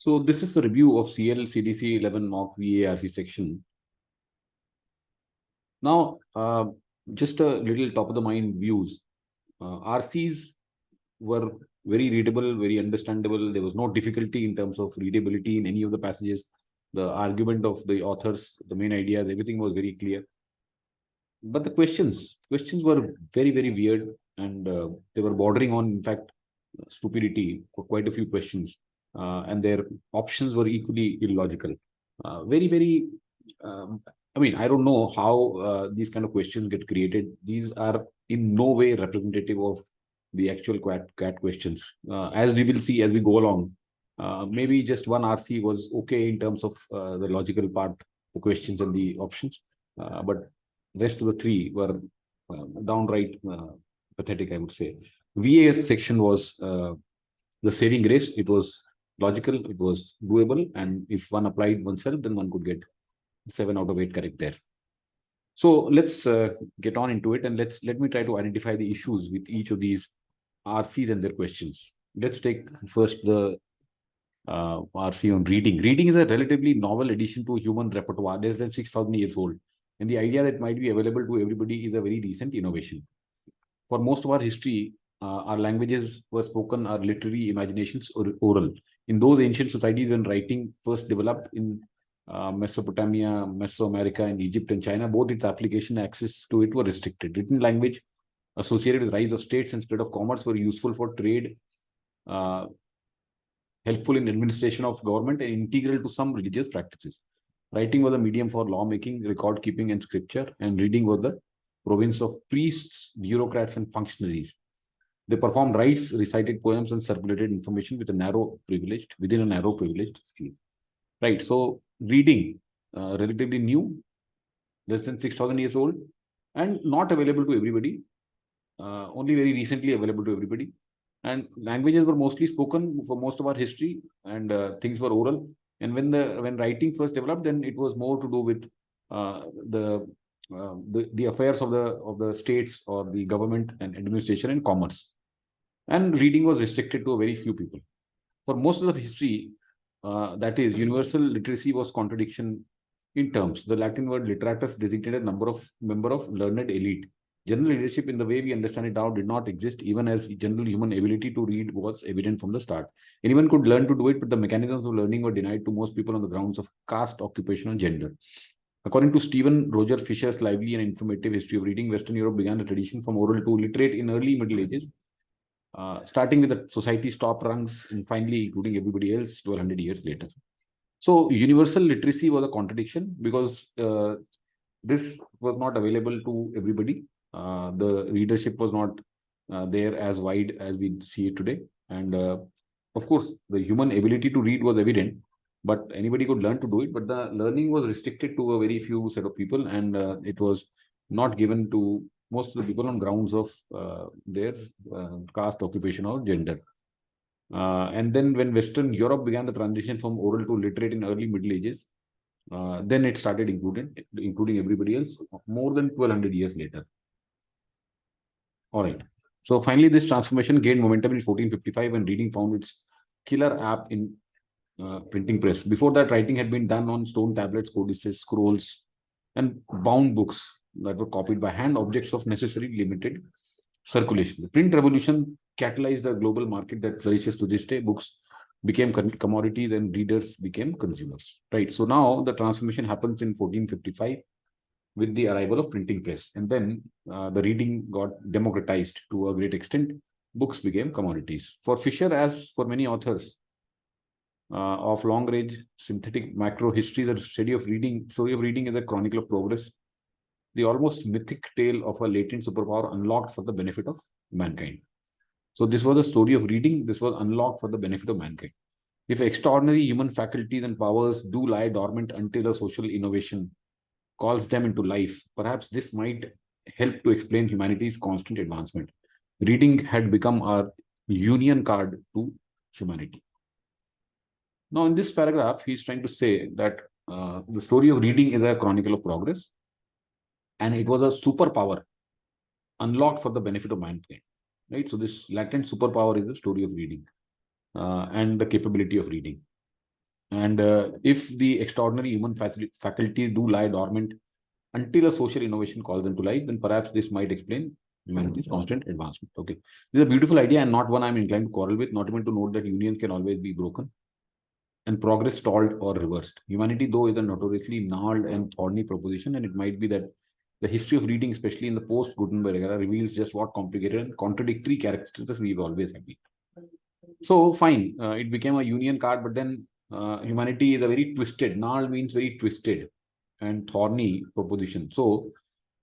So this is a review of CL CDC 11 mock VARC section. Now, just a little top of the mind views. RCs were very readable, very understandable. There was no difficulty in terms of readability in any of the passages. The argument of the authors, the main ideas, everything was very clear. But the questions were very, very weird, and they were bordering on, in fact, stupidity for quite a few questions. And their options were equally illogical. Very, very, I mean, I don't know how these kind of questions get created. These are in no way representative of the actual CAT questions. As we will see as we go along, maybe just one RC was okay in terms of the logical part, the questions and the options. But rest of the three were downright pathetic, I would say. VA section was the saving grace. It was logical, it was doable, and if one applied oneself, then one could get 7 out of 8 correct there. So let's get on into it, and let me try to identify the issues with each of these RCs and their questions. Let's take first the RC on reading. Reading is a relatively novel addition to human repertoire, less than 6,000 years old. And the idea that might be available to everybody is a very recent innovation. For most of our history, our languages were spoken, our literary imaginations or oral. In those ancient societies, when writing first developed in Mesopotamia, Mesoamerica, and Egypt and China, both its application access to it were restricted. Written language associated with rise of states and spread of commerce were useful for trade, helpful in administration of government, and integral to some religious practices. Writing was a medium for lawmaking, record keeping, and scripture, and reading was the province of priests, bureaucrats, and functionaries. They performed rites, recited poems, and circulated information within a narrow privileged scheme. Right. So reading, relatively new, less than 6,000 years old, and not available to everybody. Only very recently available to everybody. And languages were mostly spoken for most of our history, and things were oral. And when writing first developed, then it was more to do with the affairs of the states or the government and administration and commerce. And reading was restricted to a very few people. For most of the history, that is, universal literacy was contradiction in terms. The Latin word literatus designated member of learned elite. General leadership, in the way we understand it now, did not exist, even as general human ability to read was evident from the start. Anyone could learn to do it, but the mechanisms of learning were denied to most people on the grounds of caste, occupation, and gender. According to Stephen Roger Fisher's lively and informative history of reading, Western Europe began a tradition from oral to literate in early Middle Ages, starting with the society's top rungs and finally including everybody else 1,200 years later. So universal literacy was a contradiction because this was not available to everybody. The readership was not there as wide as we see it today. And of course, the human ability to read was evident, but anybody could learn to do it. But the learning was restricted to a very few set of people, and it was not given to most of the people on grounds of their caste, occupation, or gender. And then when Western Europe began the transition from oral to literate in early Middle Ages, then it started including everybody else more than 1,200 years later. All right. So finally, this transformation gained momentum in 1455 when reading found its killer app in printing press. Before that, writing had been done on stone tablets, codices, scrolls, and bound books that were copied by hand, objects of necessarily limited circulation. The print revolution catalyzed a global market that flourishes to this day. Books became commodities and readers became consumers. Right. So now the transformation happens in 1455 with the arrival of printing press, and then the reading got democratized to a great extent. Books became commodities. For Fisher, as for many authors of long-range synthetic macro history, the story of reading is a chronicle of progress, the almost mythic tale of a latent superpower unlocked for the benefit of mankind. So this was a story of reading. This was unlocked for the benefit of mankind. If extraordinary human faculties and powers do lie dormant until a social innovation calls them into life, perhaps this might help to explain humanity's constant advancement. Reading had become our union card to humanity. Now, in this paragraph, he's trying to say that the story of reading is a chronicle of progress, and it was a superpower unlocked for the benefit of mankind. Right? So this latent superpower is the story of reading and the capability of reading. And if the extraordinary human faculties do lie dormant until a social innovation calls them to life, then perhaps this might explain humanity's constant advancement. Okay, this is a beautiful idea and not one I'm inclined to quarrel with, not even to note that unions can always be broken and progress stalled or reversed. Humanity, though, is a notoriously gnarled and thorny proposition, and it might be that the history of reading, especially in the post-Gutenberg era, reveals just what complicated and contradictory characteristics we've always had been. So, fine, it became a union card, but then humanity is a very twisted, gnarled means very twisted and thorny proposition. So,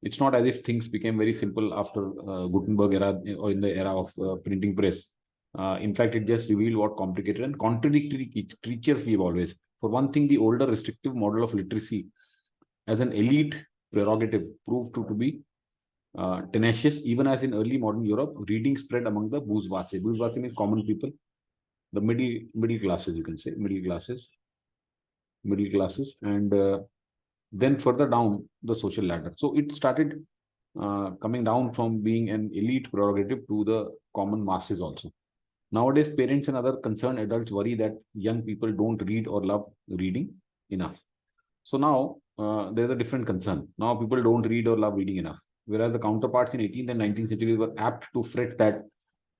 it's not as if things became very simple after Gutenberg era or in the era of printing press. In fact, it just revealed what complicated and contradictory creatures we've always. For one thing, the older restrictive model of literacy as an elite prerogative proved to be tenacious, even as in early modern Europe, reading spread among the bourgeoisie. Bourgeoisie means common people, the middle classes, you can say, middle classes, and then further down the social ladder. So it started coming down from being an elite prerogative to the common masses also. Nowadays, parents and other concerned adults worry that young people don't read or love reading enough. So now there's a different concern. Now people don't read or love reading enough. Whereas the counterparts in 18th and 19th centuries were apt to fret that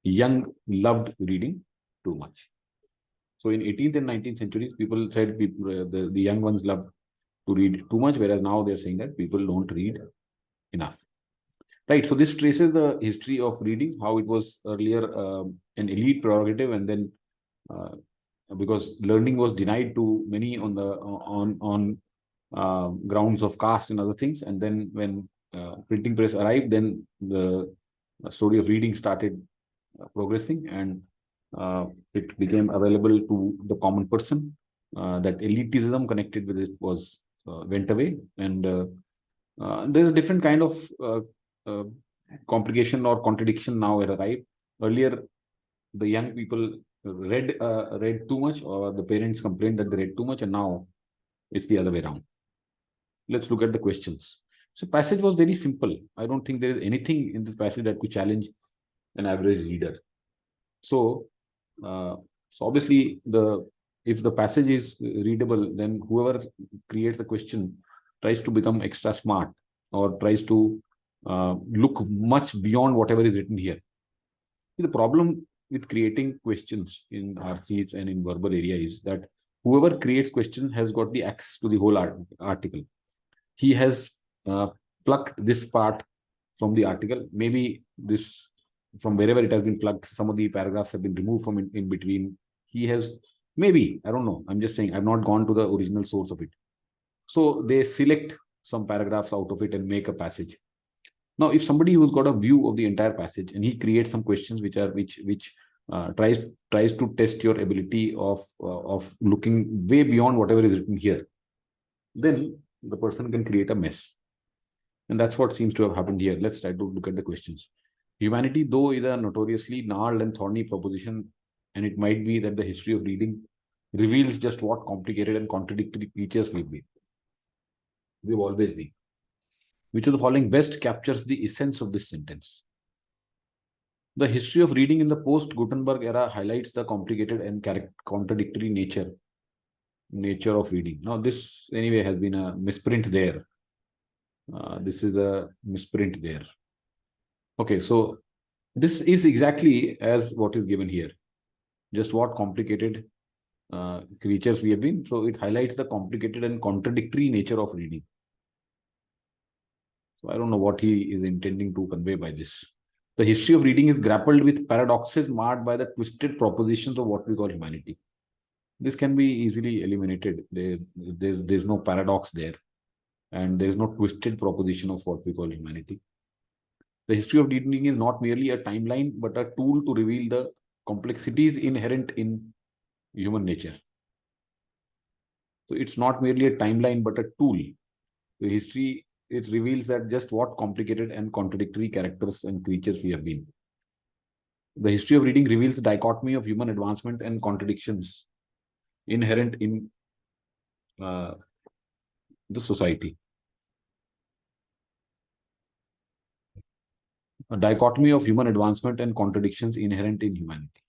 young loved reading too much. So in 18th and 19th centuries, people said the young ones love to read too much, whereas now they're saying that people don't read enough. Right. So this traces the history of reading, how it was earlier an elite prerogative, and then because learning was denied to many on the grounds of caste and other things, and then when printing press arrived, then the story of reading started progressing, and it became available to the common person. That elitism connected with it was went away, and there's a different kind of complication or contradiction now at arrived. Earlier, the young people read too much, or the parents complained that they read too much, and now it's the other way around. Let's look at the questions. So passage was very simple. I don't think there is anything in this passage that could challenge an average reader. So, so obviously, if the passage is readable, then whoever creates a question tries to become extra smart or tries to look much beyond whatever is written here. The problem with creating questions in RCs and in verbal area is that whoever creates question has got the access to the whole article. He has plucked this part from the article. Maybe this, from wherever it has been plucked, some of the paragraphs have been removed from in between. He has, maybe, I don't know. I'm just saying, I've not gone to the original source of it. So they select some paragraphs out of it and make a passage. Now, if somebody who's got a view of the entire passage and he creates some questions which tries to test your ability of looking way beyond whatever is written here, then the person can create a mess. And that's what seems to have happened here. Let's try to look at the questions. Humanity, though, is a notoriously gnarled and thorny proposition, and it might be that the history of reading reveals just what complicated and contradictory creatures we've been. We've always been. Which of the following best captures the essence of this sentence? The history of reading in the post-Gutenberg era highlights the complicated and contradictory nature of reading. Now, this anyway has been a misprint there. This is a misprint there. Okay, so this is exactly as what is given here. Just what complicated creatures we have been. So it highlights the complicated and contradictory nature of reading. So I don't know what he is intending to convey by this. The history of reading is grappled with paradoxes marred by the twisted propositions of what we call humanity. This can be easily eliminated. There's no paradox there, and there's no twisted proposition of what we call humanity. The history of reading is not merely a timeline, but a tool to reveal the complexities inherent in human nature. So it's not merely a timeline, but a tool. The history, it reveals that just what complicated and contradictory characters and creatures we have been. The history of reading reveals the dichotomy of human advancement and contradictions inherent in the society. A dichotomy of human advancement and contradictions inherent in humanity.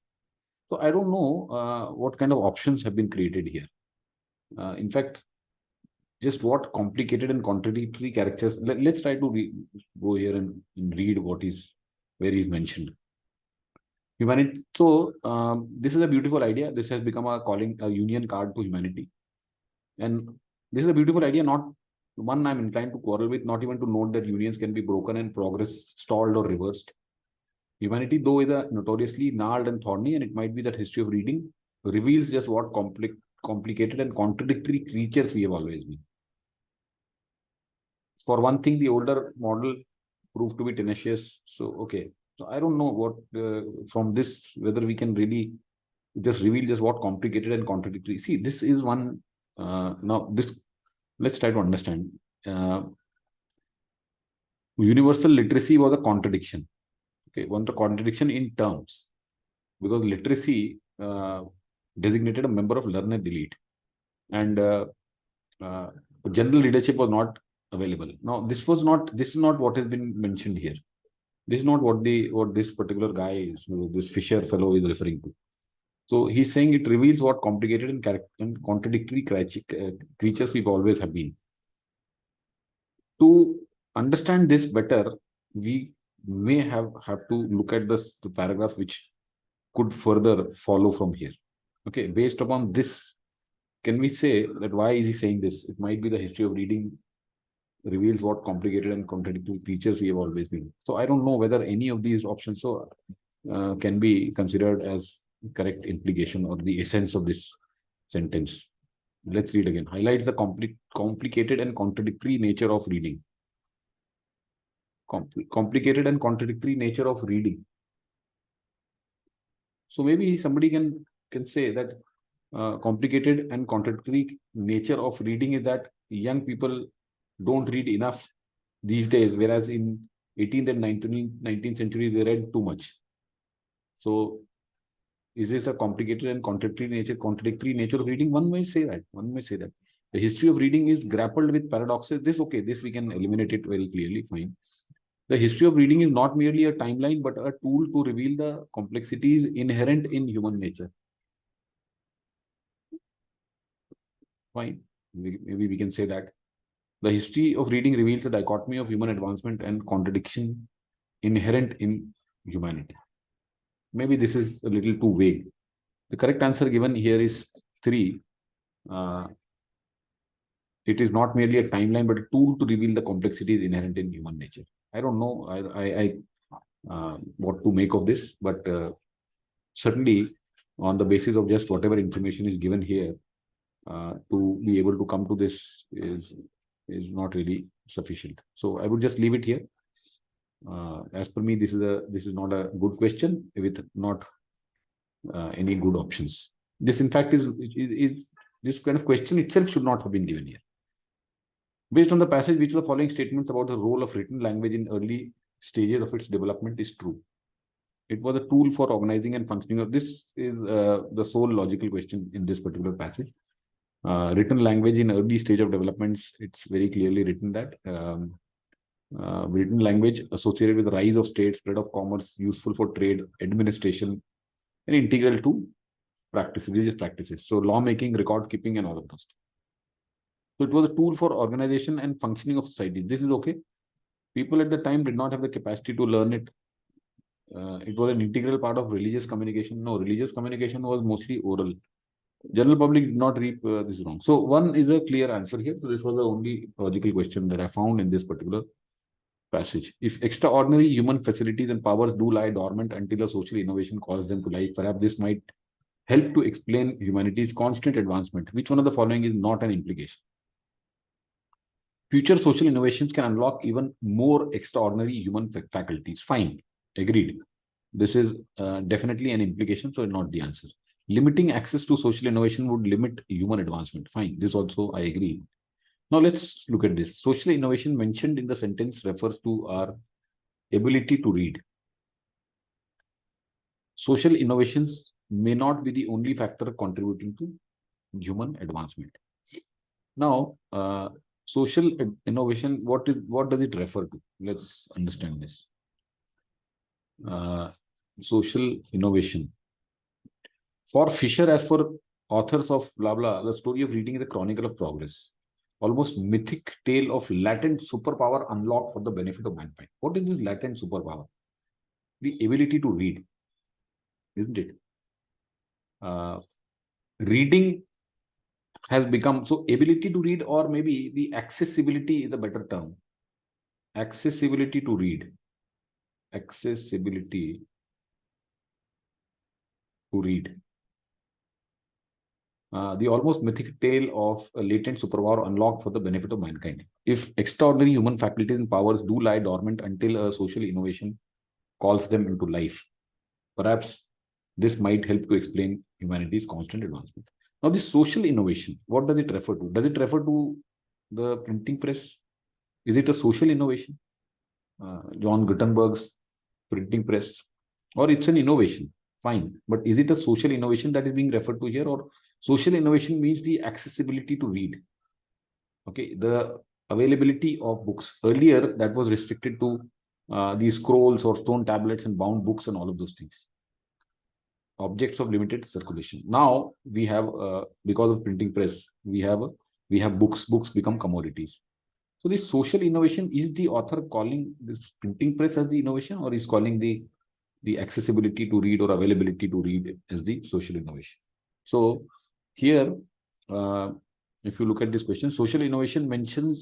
So I don't know what kind of options have been created here. In fact, just what complicated and contradictory characters. Let's try to go here and read what is where is mentioned. Humanity. So this is a beautiful idea. This has become a union card to humanity, and this is a beautiful idea. Not one I'm inclined to quarrel with. Not even to note that unions can be broken and progress stalled or reversed. Humanity, though, is a notoriously gnarled and thorny, and it might be that history of reading reveals just what complicated and contradictory creatures we have always been. For one thing, the older model proved to be tenacious. So, okay. So I don't know what from this whether we can really just reveal just what complicated and contradictory. See, this is one. Now, this let's try to understand. Universal literacy was a contradiction. Okay, one the contradiction in terms, because literacy designated a member of learned elite, and general leadership was not available. Now, this is not what has been mentioned here. This is not what this particular guy is, this Fisher fellow is referring to. So he's saying it reveals what complicated and contradictory creatures we've always have been. To understand this better, we may have to look at the paragraph which could further follow from here. Okay, based upon this, can we say that why is he saying this? It might be the history of reading reveals what complicated and contradictory creatures we have always been. So I don't know whether any of these options can be considered as correct implication or the essence of this sentence. Let's read again. Highlights the complicated and contradictory nature of reading. Complicated and contradictory nature of reading. So maybe somebody can say that complicated and contradictory nature of reading is that young people don't read enough these days, whereas in 18th and 19th century they read too much. So is this a complicated and contradictory nature of reading? One may say that. The history of reading is grappled with paradoxes. This we can eliminate it very clearly. Fine. The history of reading is not merely a timeline, but a tool to reveal the complexities inherent in human nature. Fine. Maybe we can say that. The history of reading reveals a dichotomy of human advancement and contradiction inherent in humanity. Maybe this is a little too vague. The correct answer given here is 3. It is not merely a timeline, but a tool to reveal the complexities inherent in human nature. I don't know what to make of this, but certainly on the basis of just whatever information is given here, to be able to come to this is not really sufficient. So I would just leave it here. As per me, this is not a good question with not any good options. This, in fact, is this kind of question itself should not have been given here. Based on the passage, which the following statements about the role of written language in early stages of its development is true? It was a tool for organizing and functioning of this is the sole logical question in this particular passage. Written language in early stage of developments, it's very clearly written that written language associated with the rise of state, spread of commerce, useful for trade, administration, and integral to religious practices. So lawmaking, record keeping, and all of those. So it was a tool for organization and functioning of society. This is okay. People at the time did not have the capacity to learn it. It was an integral part of religious communication. No, religious communication was mostly oral. General public did not reap this wrong. So one is a clear answer here. So this was the only logical question that I found in this particular passage. If extraordinary human facilities and powers do lie dormant until a social innovation calls them to life, perhaps this might help to explain humanity's constant advancement. Which one of the following is not an implication? Future social innovations can unlock even more extraordinary human faculties. Fine, agreed. This is definitely an implication, so not the answer. Limiting access to social innovation would limit human advancement. Fine, this also I agree. Now let's look at this. Social innovation mentioned in the sentence refers to our ability to read. Social innovations may not be the only factor contributing to human advancement. Now, social innovation, what does it refer to? Let's understand this. Social innovation. For Fisher, as for authors of blah blah, the story of reading is a chronicle of progress, almost mythic tale of latent superpower unlocked for the benefit of mankind. What is this latent superpower? The ability to read, isn't it? Reading has become, so ability to read, or maybe the accessibility is a better term. Accessibility to read. Accessibility to read. The almost mythic tale of a latent superpower unlocked for the benefit of mankind. If extraordinary human faculties and powers do lie dormant until a social innovation calls them into life, perhaps this might help to explain humanity's constant advancement. Now, this social innovation, what does it refer to? Does it refer to the printing press? Is it a social innovation? John Gutenberg's printing press, or it's an innovation? Fine, but is it a social innovation that is being referred to here, or social innovation means the accessibility to read? Okay, the availability of books. Earlier, that was restricted to these scrolls or stone tablets and bound books and all of those things. Objects of limited circulation. Now we have, because of printing press, we have books. Books become commodities. So this social innovation, is the author calling this printing press as the innovation, or is calling the accessibility to read or availability to read as the social innovation? So here, if you look at this question, social innovation mentioned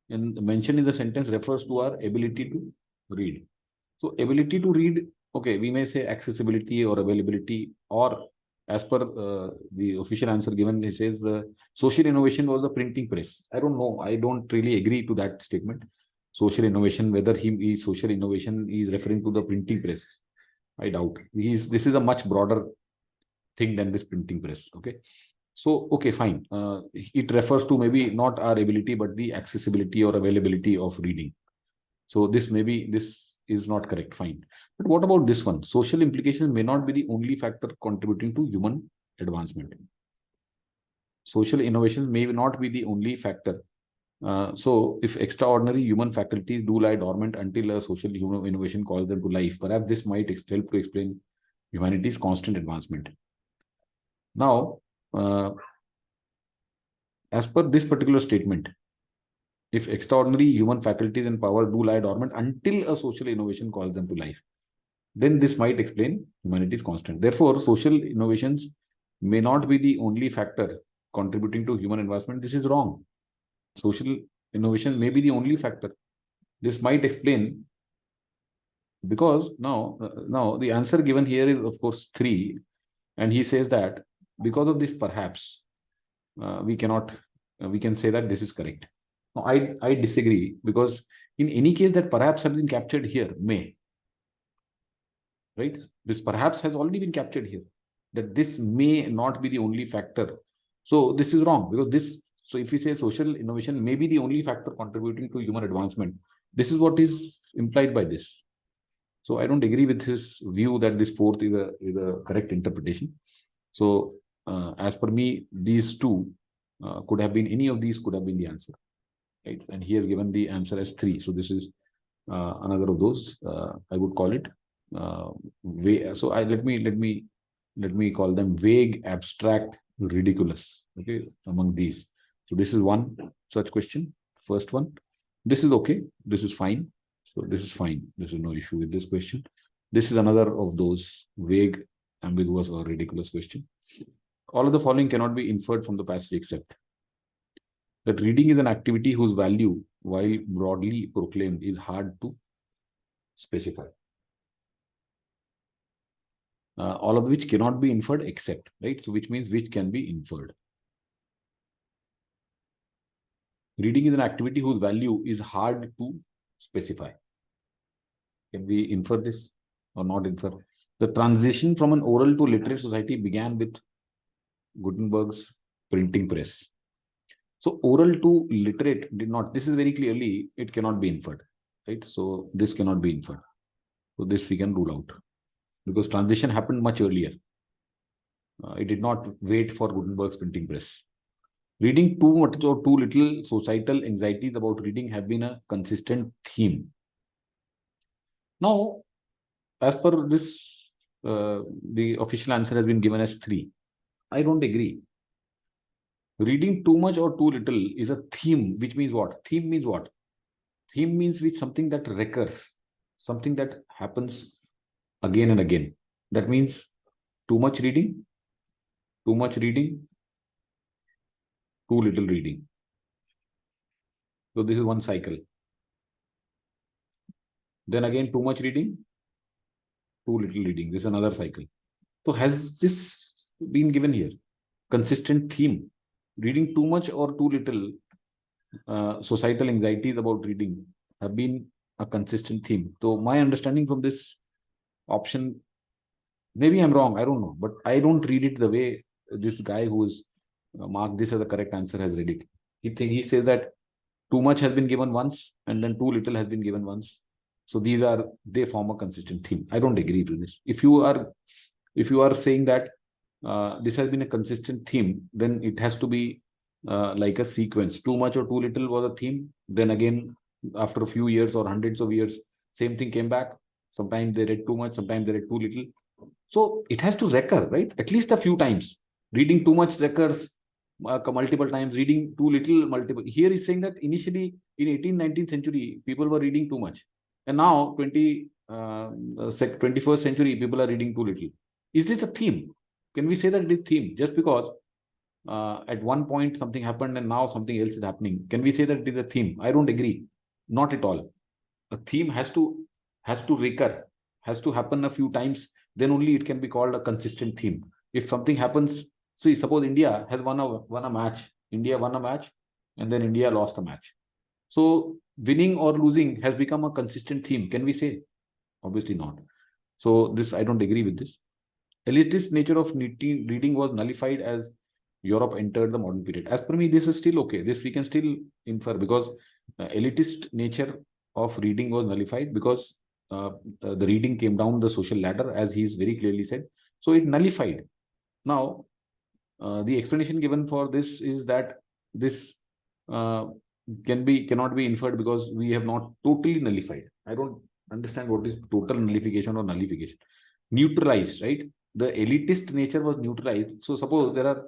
in the sentence refers to our ability to read. So ability to read, okay, we may say accessibility or availability, or as per the official answer given, it says the social innovation was the printing press. I don't know. I don't really agree to that statement. Social innovation, whether social innovation is referring to the printing press, I doubt. This is a much broader thing than this printing press. Okay. So, okay, fine. It refers to maybe not our ability, but the accessibility or availability of reading. So this is not correct. Fine. But what about this one? Social implications may not be the only factor contributing to human advancement. Social innovations may not be the only factor. So if extraordinary human faculties do lie dormant until a social human innovation calls them to life, perhaps this might help to explain humanity's constant advancement. Now, as per this particular statement, if extraordinary human faculties and power do lie dormant until a social innovation calls them to life, then this might explain humanity's constant. Therefore, social innovations may not be the only factor contributing to human advancement. This is wrong. Social innovation may be the only factor. This might explain, because now the answer given here is, of course, 3. And he says that because of this, perhaps we can say that this is correct. Now, I disagree, because in any case that perhaps has been captured here, may. Right? This perhaps has already been captured here, that this may not be the only factor. So this is wrong, because so if we say social innovation may be the only factor contributing to human advancement, this is what is implied by this. So I don't agree with his view that this 4th is a correct interpretation. So as per me, these two could have been, any of these could have been the answer. Right? And he has given the answer as 3. So this is another of those. I would call it so let me call them vague, abstract, ridiculous. Okay, among these. So this is one such question. First one. This is okay. This is fine. So this is fine. This is no issue with this question. This is another of those vague, ambiguous, or ridiculous question. All of the following cannot be inferred from the passage except that reading is an activity whose value, while broadly proclaimed, is hard to specify. All of which cannot be inferred except, right? So which means which can be inferred. Reading is an activity whose value is hard to specify. Can we infer this or not infer? The transition from an oral to literate society began with Gutenberg's printing press. So oral to literate did not, this is very clearly, it cannot be inferred, right? So this cannot be inferred. So this we can rule out, because transition happened much earlier. It did not wait for Gutenberg's printing press. Reading too much or too little, societal anxieties about reading have been a consistent theme. Now, as per this, the official answer has been given as 3. I don't agree. Reading too much or too little is a theme, which means what? Theme means what? Theme means with something that recurs, something that happens again and again. That means too much reading, too much reading, too little reading. So this is one cycle. Then again, too much reading, too little reading. This is another cycle. So has this been given here? Consistent theme. Reading too much or too little, societal anxieties about reading have been a consistent theme. So my understanding from this option, maybe I'm wrong, I don't know, but I don't read it the way this guy who is marked this as the correct answer has read it. He says that too much has been given once and then too little has been given once. So they form a consistent theme. I don't agree to this. If you are saying that this has been a consistent theme, then it has to be like a sequence. Too much or too little was a theme. Then again, after a few years or hundreds of years, same thing came back. Sometimes they read too much, sometimes they read too little. So it has to recur, right? At least a few times. Reading too much recurs multiple times. Reading too little multiple. Here is saying that initially in 18th, 19th century, people were reading too much. And now 21st century, people are reading too little. Is this a theme? Can we say that it is theme just because at one point something happened and now something else is happening? Can we say that it is a theme? I don't agree. Not at all. A theme has to recur, has to happen a few times. Then only it can be called a consistent theme. If something happens, see, suppose India has won a match. India won a match, and then India lost a match. So winning or losing has become a consistent theme. Can we say? Obviously not. So this, I don't agree with this. Elitist nature of reading was nullified as Europe entered the modern period. As per me, this is still okay. This we can still infer because elitist nature of reading was nullified because the reading came down the social ladder, as he's very clearly said. So it nullified. Now, the explanation given for this is that this cannot be inferred because we have not totally nullified. I don't understand what is total nullification or nullification. Neutralized, right? The elitist nature was neutralized. So suppose there are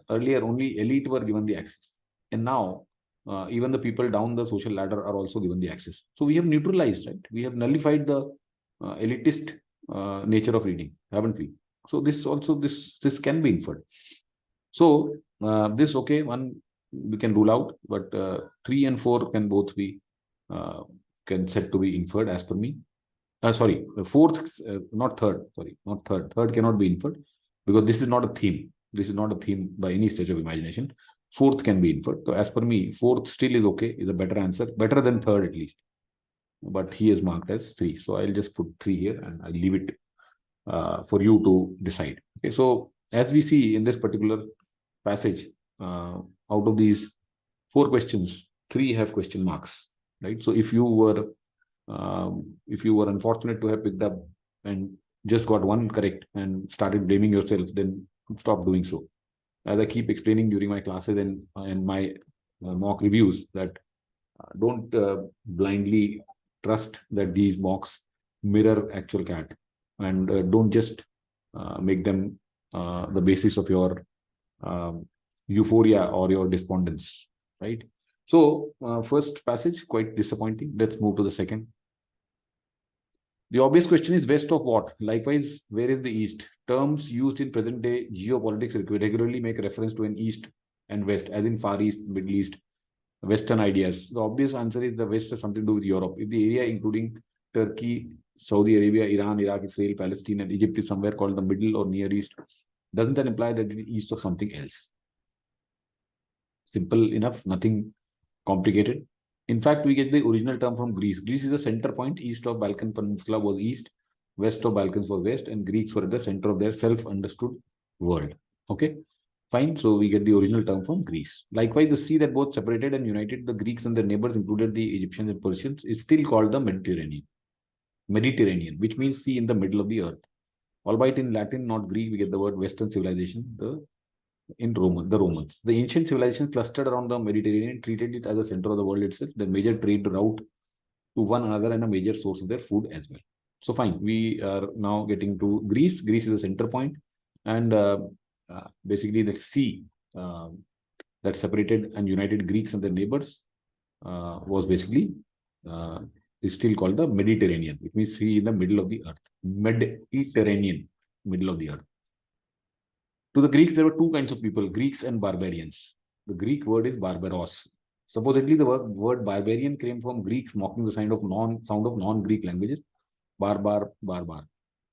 earlier only elite were given the access, and now even the people down the social ladder are also given the access. So we have neutralized, right? We have nullified the elitist nature of reading, haven't we? So this also this can be inferred. So this okay, one we can rule out, but 3 and 4 can both be can said to be inferred as per me. Sorry, fourth, not third. Sorry, not third. Third cannot be inferred because this is not a theme. This is not a theme by any stretch of imagination. Fourth can be inferred. So as per me, fourth still is okay, is a better answer, better than third at least. But he is marked as 3. So I'll just put 3 here and I'll leave it for you to decide. Okay, so as we see in this particular passage, out of these 4 questions, 3 have question marks, right? So if you were unfortunate to have picked up and just got 1 correct and started blaming yourself, then stop doing so. As I keep explaining during my classes and my mock reviews, that don't blindly trust that these mocks mirror actual CAT, and don't just make them the basis of your euphoria or your despondence, right? So first passage, quite disappointing. Let's move to the second. The obvious question is west of what? Likewise, where is the east? Terms used in present day geopolitics regularly make reference to an east and west, as in Far East, Middle East, Western ideas. The obvious answer is the west has something to do with Europe. If the area including Turkey, Saudi Arabia, Iran, Iraq, Israel, Palestine, and Egypt is somewhere called the Middle or Near East, doesn't that imply that it is east of something else? Simple enough, nothing complicated. In fact, we get the original term from Greece. Greece is a center point. East of Balkan Peninsula was east, west of Balkans was west, and Greeks were at the center of their self-understood world. Okay, fine. So we get the original term from Greece. Likewise, the sea that both separated and united the Greeks and their neighbors, included the Egyptians and Persians, is still called the Mediterranean. Mediterranean, which means sea in the middle of the earth. Albeit in Latin, not Greek, we get the word Western civilization, the Romans. The ancient civilizations clustered around the Mediterranean treated it as a center of the world itself, the major trade route to one another and a major source of their food as well. So fine, we are now getting to Greece. Greece is a center point, and basically that sea that separated and united Greeks and their neighbors was basically is still called the Mediterranean. It means sea in the middle of the earth. Mediterranean, middle of the earth. To the Greeks, there were two kinds of people, Greeks and barbarians. The Greek word is barbaros. Supposedly, the word barbarian came from Greeks mocking the sound of non-Greek languages. Barbar.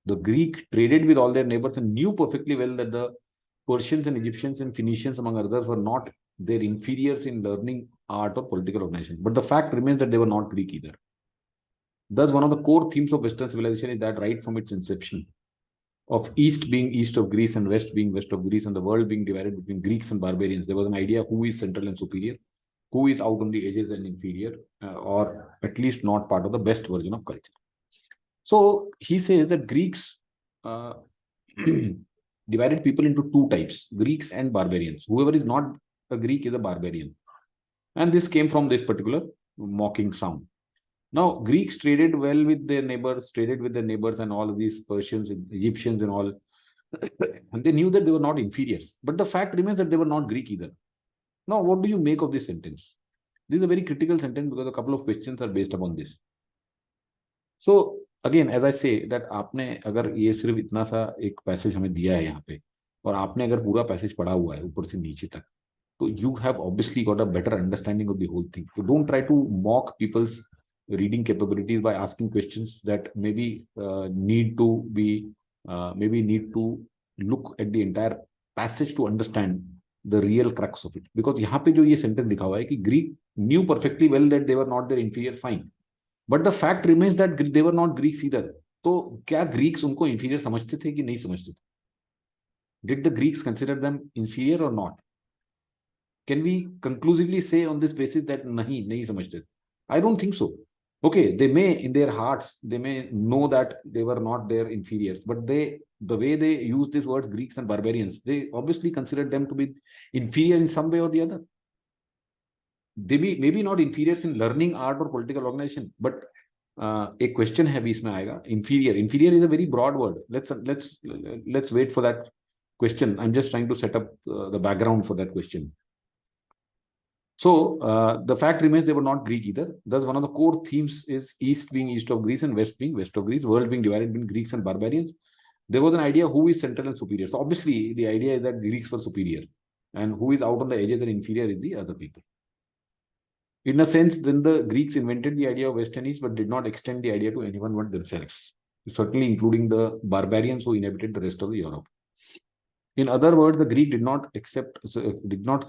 The Greek traded with all their neighbors and knew perfectly well that the Persians and Egyptians and Phoenicians, among others, were not their inferiors in learning art or political organization. But the fact remains that they were not Greek either. Thus, one of the core themes of Western civilization is that right from its inception, of East being east of Greece and West being west of Greece, and the world being divided between Greeks and barbarians, there was an idea who is central and superior, who is out on the edges and inferior, or at least not part of the best version of culture. So he says that Greeks divided people into two types, Greeks and barbarians. Whoever is not a Greek is a barbarian. And this came from this particular mocking sound. Now, Greeks traded well with their neighbors, and all of these Persians, Egyptians, and all. And they knew that they were not inferiors. But the fact remains that they were not Greek either. Now, what do you make of this sentence? This is a very critical sentence because a couple of questions are based upon this. So, again, as I say, that आपने अगर ये सिर्फ इतना सा एक passage हमें दिया है यहाँ पे, और आपने अगर पूरा पैसेज पढ़ा हुआ है ऊपर से नीचे तक, तो you have obviously got a better understanding of the whole thing. So don't try to mock people's reading capabilities by asking questions that maybe need to look at the entire passage to understand the real crux of it. Because यहाँ पे जो ये sentence लिखा हुआ है कि Greek knew perfectly well that they were not their inferior, fine, but the fact remains that they were not Greeks either. तो क्या Greeks उनको inferior समझते थे कि नहीं समझते थे? Did the Greeks consider them inferior or not? Can we conclusively say on this basis that nahi samajhte? I don't think so. Okay, they may in their hearts, they may know that they were not their inferiors, but the way they use these words, Greeks and barbarians, they obviously considered them to be inferior in some way or the other. They maybe not inferiors in learning art or political organization, but a question hai bhi isme aayega. Inferior is a very broad word. Let's wait for that question. I'm just trying to set up the background for that question. So the fact remains they were not Greek either. Thus, one of the core themes is East being east of Greece and West being west of Greece, world being divided between Greeks and barbarians. There was an idea who is central and superior. So obviously, the idea is that Greeks were superior, and who is out on the edges and inferior is the other people. In a sense, then the Greeks invented the idea of West and East, but did not extend the idea to anyone but themselves, certainly including the barbarians who inhabited the rest of the Europe. In other words, the Greek did not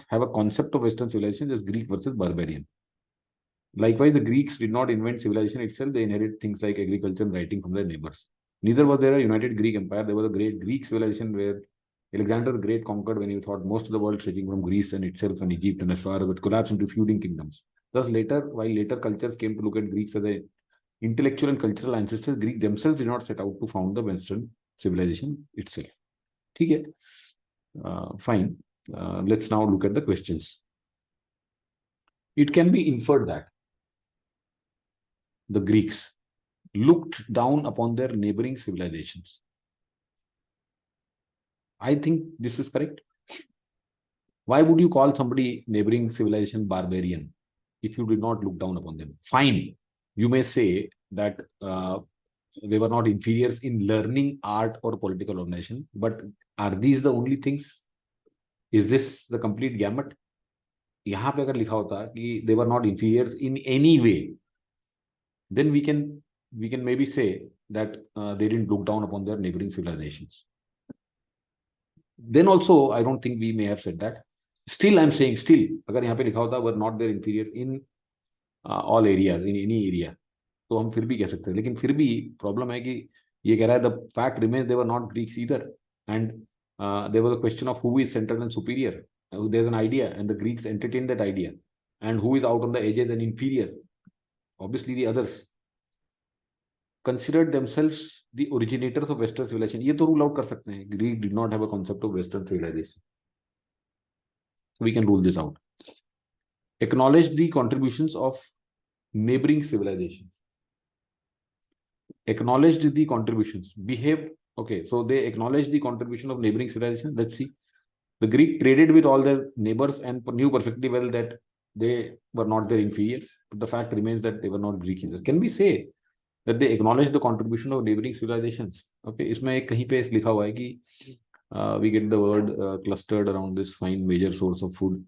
have a concept of Western civilization as Greek versus barbarian. Likewise, the Greeks did not invent civilization itself. They inherited things like agriculture and writing from their neighbors. Neither was there a united Greek empire. There was a great Greek civilization where Alexander the Great conquered when he thought most of the world stretching from Greece and itself and Egypt, and as far as it collapsed into feuding kingdoms. Thus, while later cultures came to look at Greeks as an intellectual and cultural ancestors, Greeks themselves did not set out to found the Western civilization itself. Okay, fine. Let's now look at the questions. It can be inferred that the Greeks looked down upon their neighboring civilizations. I think this is correct. Why would you call somebody neighboring civilization barbarian if you did not look down upon them? Fine, you may say that they were not inferiors in learning art or political organization, but are these the only things? Is this the complete gamut? यहाँ पे अगर लिखा होता कि they were not inferiors in any way, then we can maybe say that they didn't look down upon their neighboring civilizations. Then also, I don't think we may have said that. Still, I'm saying, अगर यहाँ पे लिखा होता were not their inferiors in all areas, in any area, तो हम फिर भी कह सकते हैं. लेकिन फिर भी प्रॉब्लम है कि ये कह रहा है the fact remains they were not Greeks either, and there was a question of who is central and superior. There's an idea, and the Greeks entertained that idea, and who is out on the edges and inferior? Obviously, the others considered themselves the originators of Western civilization. ये तो rule out कर सकते हैं. Greek did not have a concept of Western civilization. So we can rule this out. Acknowledge the contributions of neighboring civilizations. Acknowledged the contributions. Okay, so they acknowledged the contribution of neighboring civilization. Let's see. The Greek traded with all their neighbors and knew perfectly well that they were not their inferiors. But the fact remains that they were not Greek either. Can we say that they acknowledge the contribution of neighboring civilizations? Okay, इसमें एक कहीं पे लिखा हुआ है कि we get the word clustered around this fine major source of food.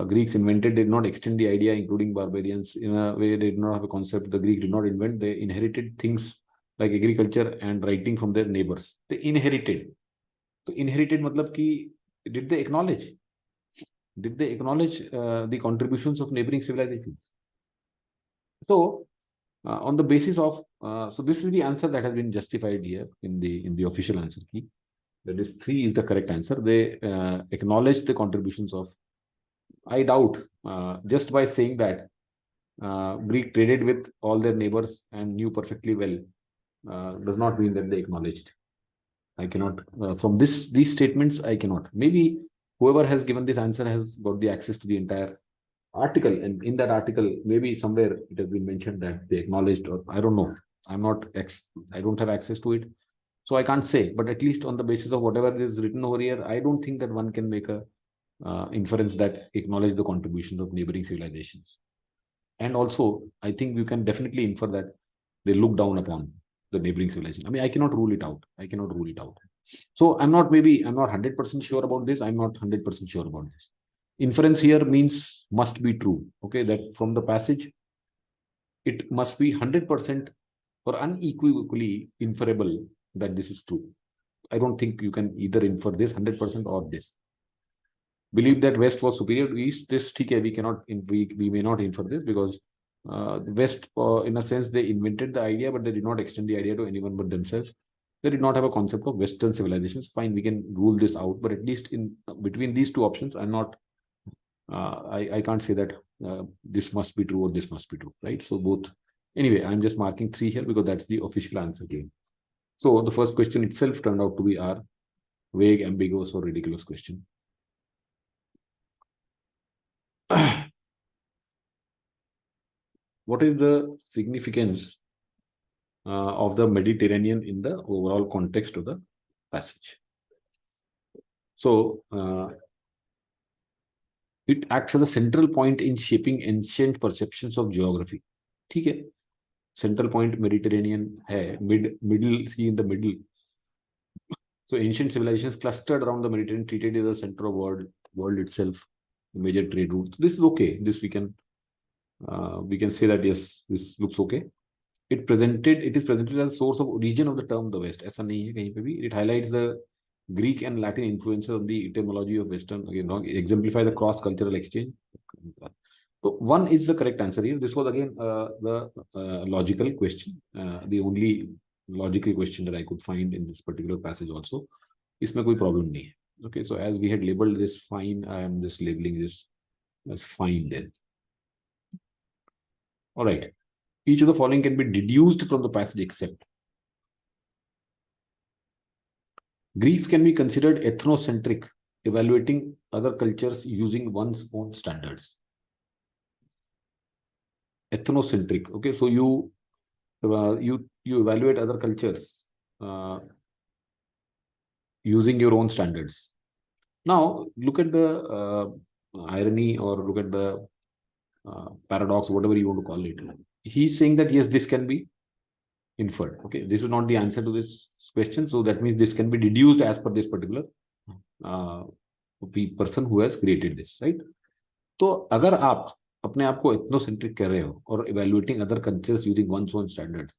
Greeks invented, did not extend the idea, including barbarians. In a way, they did not have a concept. The Greek did not invent. They inherited things like agriculture and writing from their neighbors. They inherited. So inherited मतलब कि did they acknowledge? Did they acknowledge the contributions of neighboring civilizations? So on the basis of so this is the answer that has been justified here in the official answer key. That is 3 is the correct answer. They acknowledge the contributions of. I doubt just by saying that Greek traded with all their neighbors and knew perfectly well does not mean that they acknowledged. I cannot from these statements I cannot. Maybe whoever has given this answer has got the access to the entire article, and in that article maybe somewhere it has been mentioned that they acknowledged, or I don't know. I don't have access to it, so I can't say. But at least on the basis of whatever is written over here, I don't think that one can make a inference that acknowledge the contributions of neighboring civilizations. And also, I think you can definitely infer that they look down upon the neighboring civilization. I mean, I cannot rule it out. So I'm not 100% sure about this. I'm not 100% sure about this. Inference here means must be true. Okay, that from the passage, it must be 100% or unequivocally inferable that this is true. I don't think you can either infer this 100% or this. Believe that West was superior to East. This, we may not infer this because West, in a sense, they invented the idea, but they did not extend the idea to anyone but themselves. They did not have a concept of Western civilizations. Fine, we can rule this out, but at least in between these two options, I'm not. I can't say that this must be true or this must be true, right? So both. Anyway, I'm just marking 3 here because that's the official answer game. So the first question itself turned out to be our vague, ambiguous, or ridiculous question. What is the significance of the Mediterranean in the overall context of the passage? So it acts as a central point in shaping ancient perceptions of geography. ठीक है, central point Mediterranean है, middle sea in the middle. So ancient civilizations clustered around the Mediterranean, treated as the center of world itself, the major trade route. So this is okay. This we can say that yes, this looks okay. It is presented as a source of origin of the term the West. ऐसा नहीं है कहीं पे भी. It highlights the Greek and Latin influences of the etymology of Western. Again, exemplify the cross-cultural exchange. So 1 is the correct answer here. This was again the logical question, the only logical question that I could find in this particular passage also. इसमें कोई problem नहीं है. Okay, so as we had labeled this fine, I am just labeling this as fine then. All right. Each of the following can be deduced from the passage except. Greeks can be considered ethnocentric, evaluating other cultures using one's own standards. Ethnocentric. Okay, so you evaluate other cultures using your own standards. Now, look at the irony, or look at the paradox, whatever you want to call it. He's saying that yes, this can be inferred. Okay, this is not the answer to this question, so that means this can be deduced as per this particular person who has created this, right? तो अगर आप अपने आप को ethnocentric कर रहे हो और evaluating other cultures using one's own standards,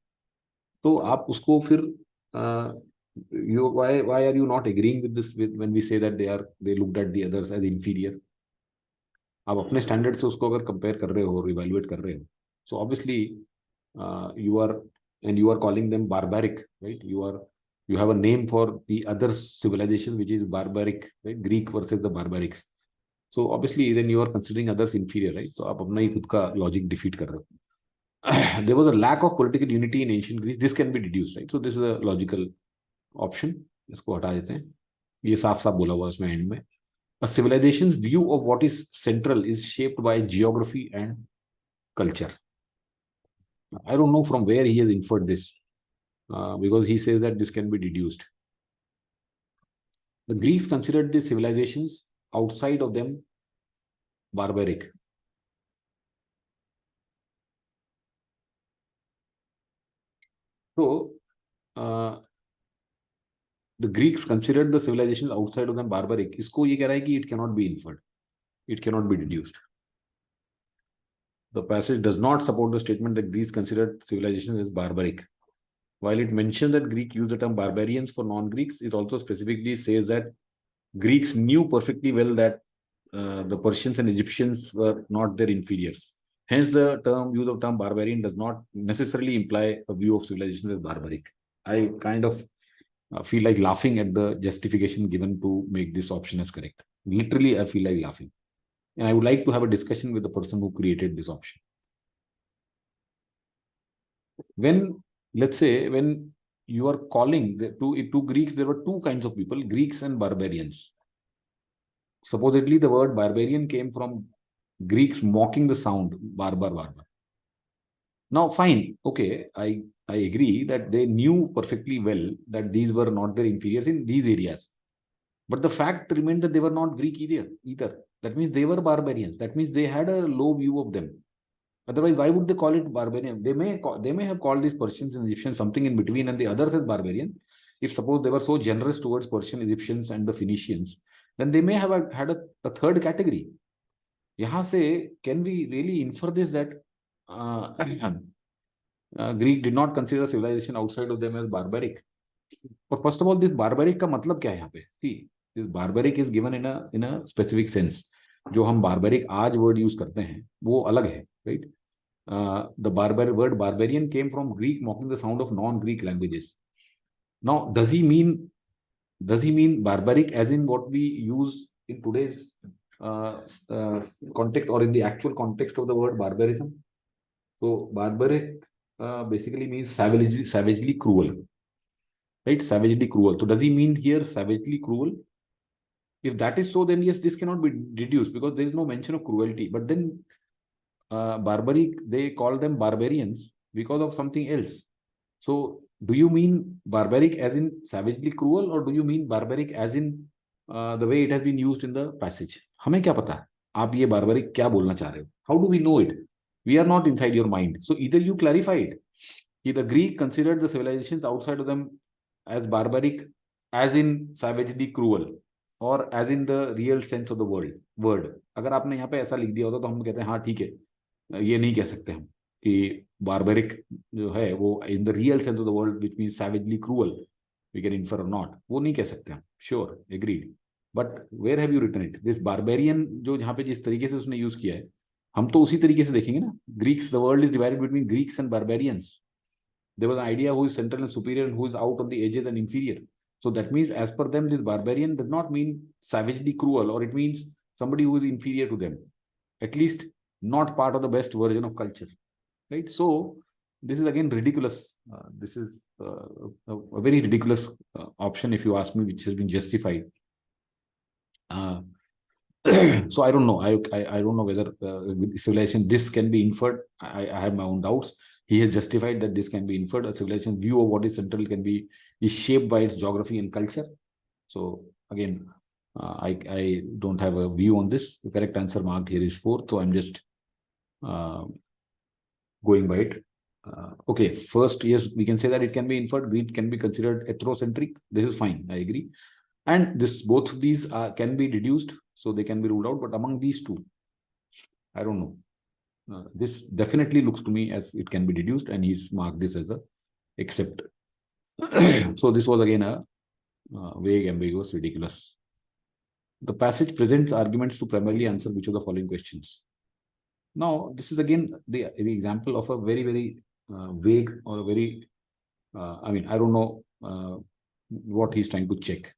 तो आप उसको फिर why are you not agreeing with this when we say that they looked at the others as inferior? आप अपने स्टैंडर्ड से उसको अगर कंपेयर कर रहे हो और इवैल्यूएट कर रहे हो, so obviously you are calling them barbaric, right? You have a name for the other civilization which is barbaric, right? Greek versus the barbarics. So obviously then you are considering others inferior, right? So आप अपना ही खुद का logic defeat कर रहे हो. There was a lack of political unity in ancient Greece. This can be deduced, right? So this is a logical option. इसको हटा देते हैं. ये साफ साफ बोला हुआ उसमें एंड में. A civilization's view of what is central is shaped by geography and culture. I don't know from where he has inferred this, because he says that this can be deduced. The Greeks considered the civilizations outside of them barbaric. So, the Greeks considered the civilizations outside of them barbaric. इसको ये कह रहा है कि it cannot be inferred. It cannot be deduced. The passage does not support the statement that Greeks considered civilizations as barbaric. While it mentions that Greek used the term barbarians for non-Greeks, it also specifically says that Greeks knew perfectly well that the Persians and Egyptians were not their inferiors. Hence, the use of term barbarian does not necessarily imply a view of civilization as barbaric. I kind of feel like laughing at the justification given to make this option as correct. Literally, I feel like laughing. And I would like to have a discussion with the person who created this option. When, let's say, when you are calling to Greeks, there were two kinds of people, Greeks and barbarians. Supposedly, the word barbarian came from Greeks mocking the sound, barbar, barbar. Now, fine, okay, I agree that they knew perfectly well that these were not their inferiors in these areas. But the fact remained that they were not Greek either. That means they were barbarians. That means they had a low view of them. Otherwise, why would they call it barbarian? They may have called these Persians and Egyptians something in between and the others as barbarian. If suppose they were so generous towards Persian, Egyptians and the Phoenicians, then they may have had a third category. यहाँ से can we really infer this that Greek did not consider civilization outside of them as barbaric? But first of all, this barbaric का मतलब क्या है यहाँ पे? See, this barbaric is given in a specific sense. जो हम barbaric आज word use करते हैं, वो अलग है, right? The word barbarian came from Greek mocking the sound of non-Greek languages. Now, does he mean barbaric as in what we use in today's context or in the actual context of the word barbarism? So, barbaric basically means savagely cruel, right? Savagely cruel. So, does he mean here savagely cruel? If that is so, then yes, this cannot be deduced because there is no mention of cruelty. But then barbaric, they call them barbarians because of something else. So, do you mean barbaric as in savagely cruel, or do you mean barbaric as in the way it has been used in the passage? हमें क्या पता है आप ये barbaric क्या बोलना चाह रहे हो? How do we know it? We are not inside your mind. So either you clarify it. The Greek considered the civilizations outside of them as barbaric, as in savagely cruel, or as in the real sense of the word. अगर आपने यहाँ पे ऐसा लिख दिया होता तो हम कहते हैं हाँ ठीक है, ये नहीं कह सकते हम कि barbaric जो है वो in the real sense of the word which means savagely cruel we can infer or not, वो नहीं कह सकते हम. Sure, agreed. But where have you written it? This barbarian जो यहाँ पे जिस तरीके से उसने यूज किया है, हम तो उसी तरीके से देखेंगे ना. Greeks, the world is divided between Greeks and barbarians. There was an idea who is central and superior and who is out on the edges and inferior. So that means as per them, this barbarian does not mean savagely cruel, or it means somebody who is inferior to them. At least not part of the best version of culture, right? So this is again ridiculous. This is a very ridiculous option, if you ask me, which has been justified. So I don't know. I don't know whether with civilization this can be inferred. I have my own doubts. He has justified that this can be inferred. A civilization view of what is central is shaped by its geography and culture. So again, I don't have a view on this. The correct answer marked here is 4. So I'm just going by it. Okay, first, yes, we can say that it can be inferred. Greek can be considered ethnocentric. This is fine. I agree. And both of these can be deduced, so they can be ruled out. But among these two, I don't know. This definitely looks to me as it can be deduced, and he's marked this as a except. So this was again a vague, ambiguous, ridiculous. The passage presents arguments to primarily answer which of the following questions. Now, this is again the example of a very, very vague or a very, I mean, I don't know what he's trying to check.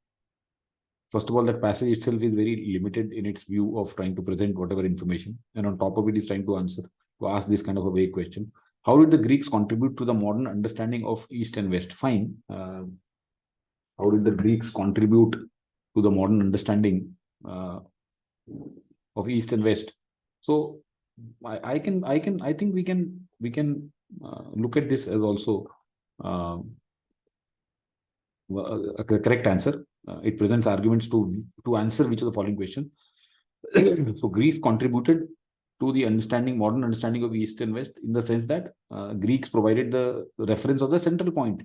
First of all, that passage itself is very limited in its view of trying to present whatever information. And on top of it, is trying to ask this kind of a vague question. How did the Greeks contribute to the modern understanding of East and West? Fine. How did the Greeks contribute to the modern understanding of East and West? So I think we can look at this as also a correct answer. it presents arguments to answer which of the following question. So Greece contributed to the modern understanding of East and West, in the sense that Greeks provided the reference of the central point.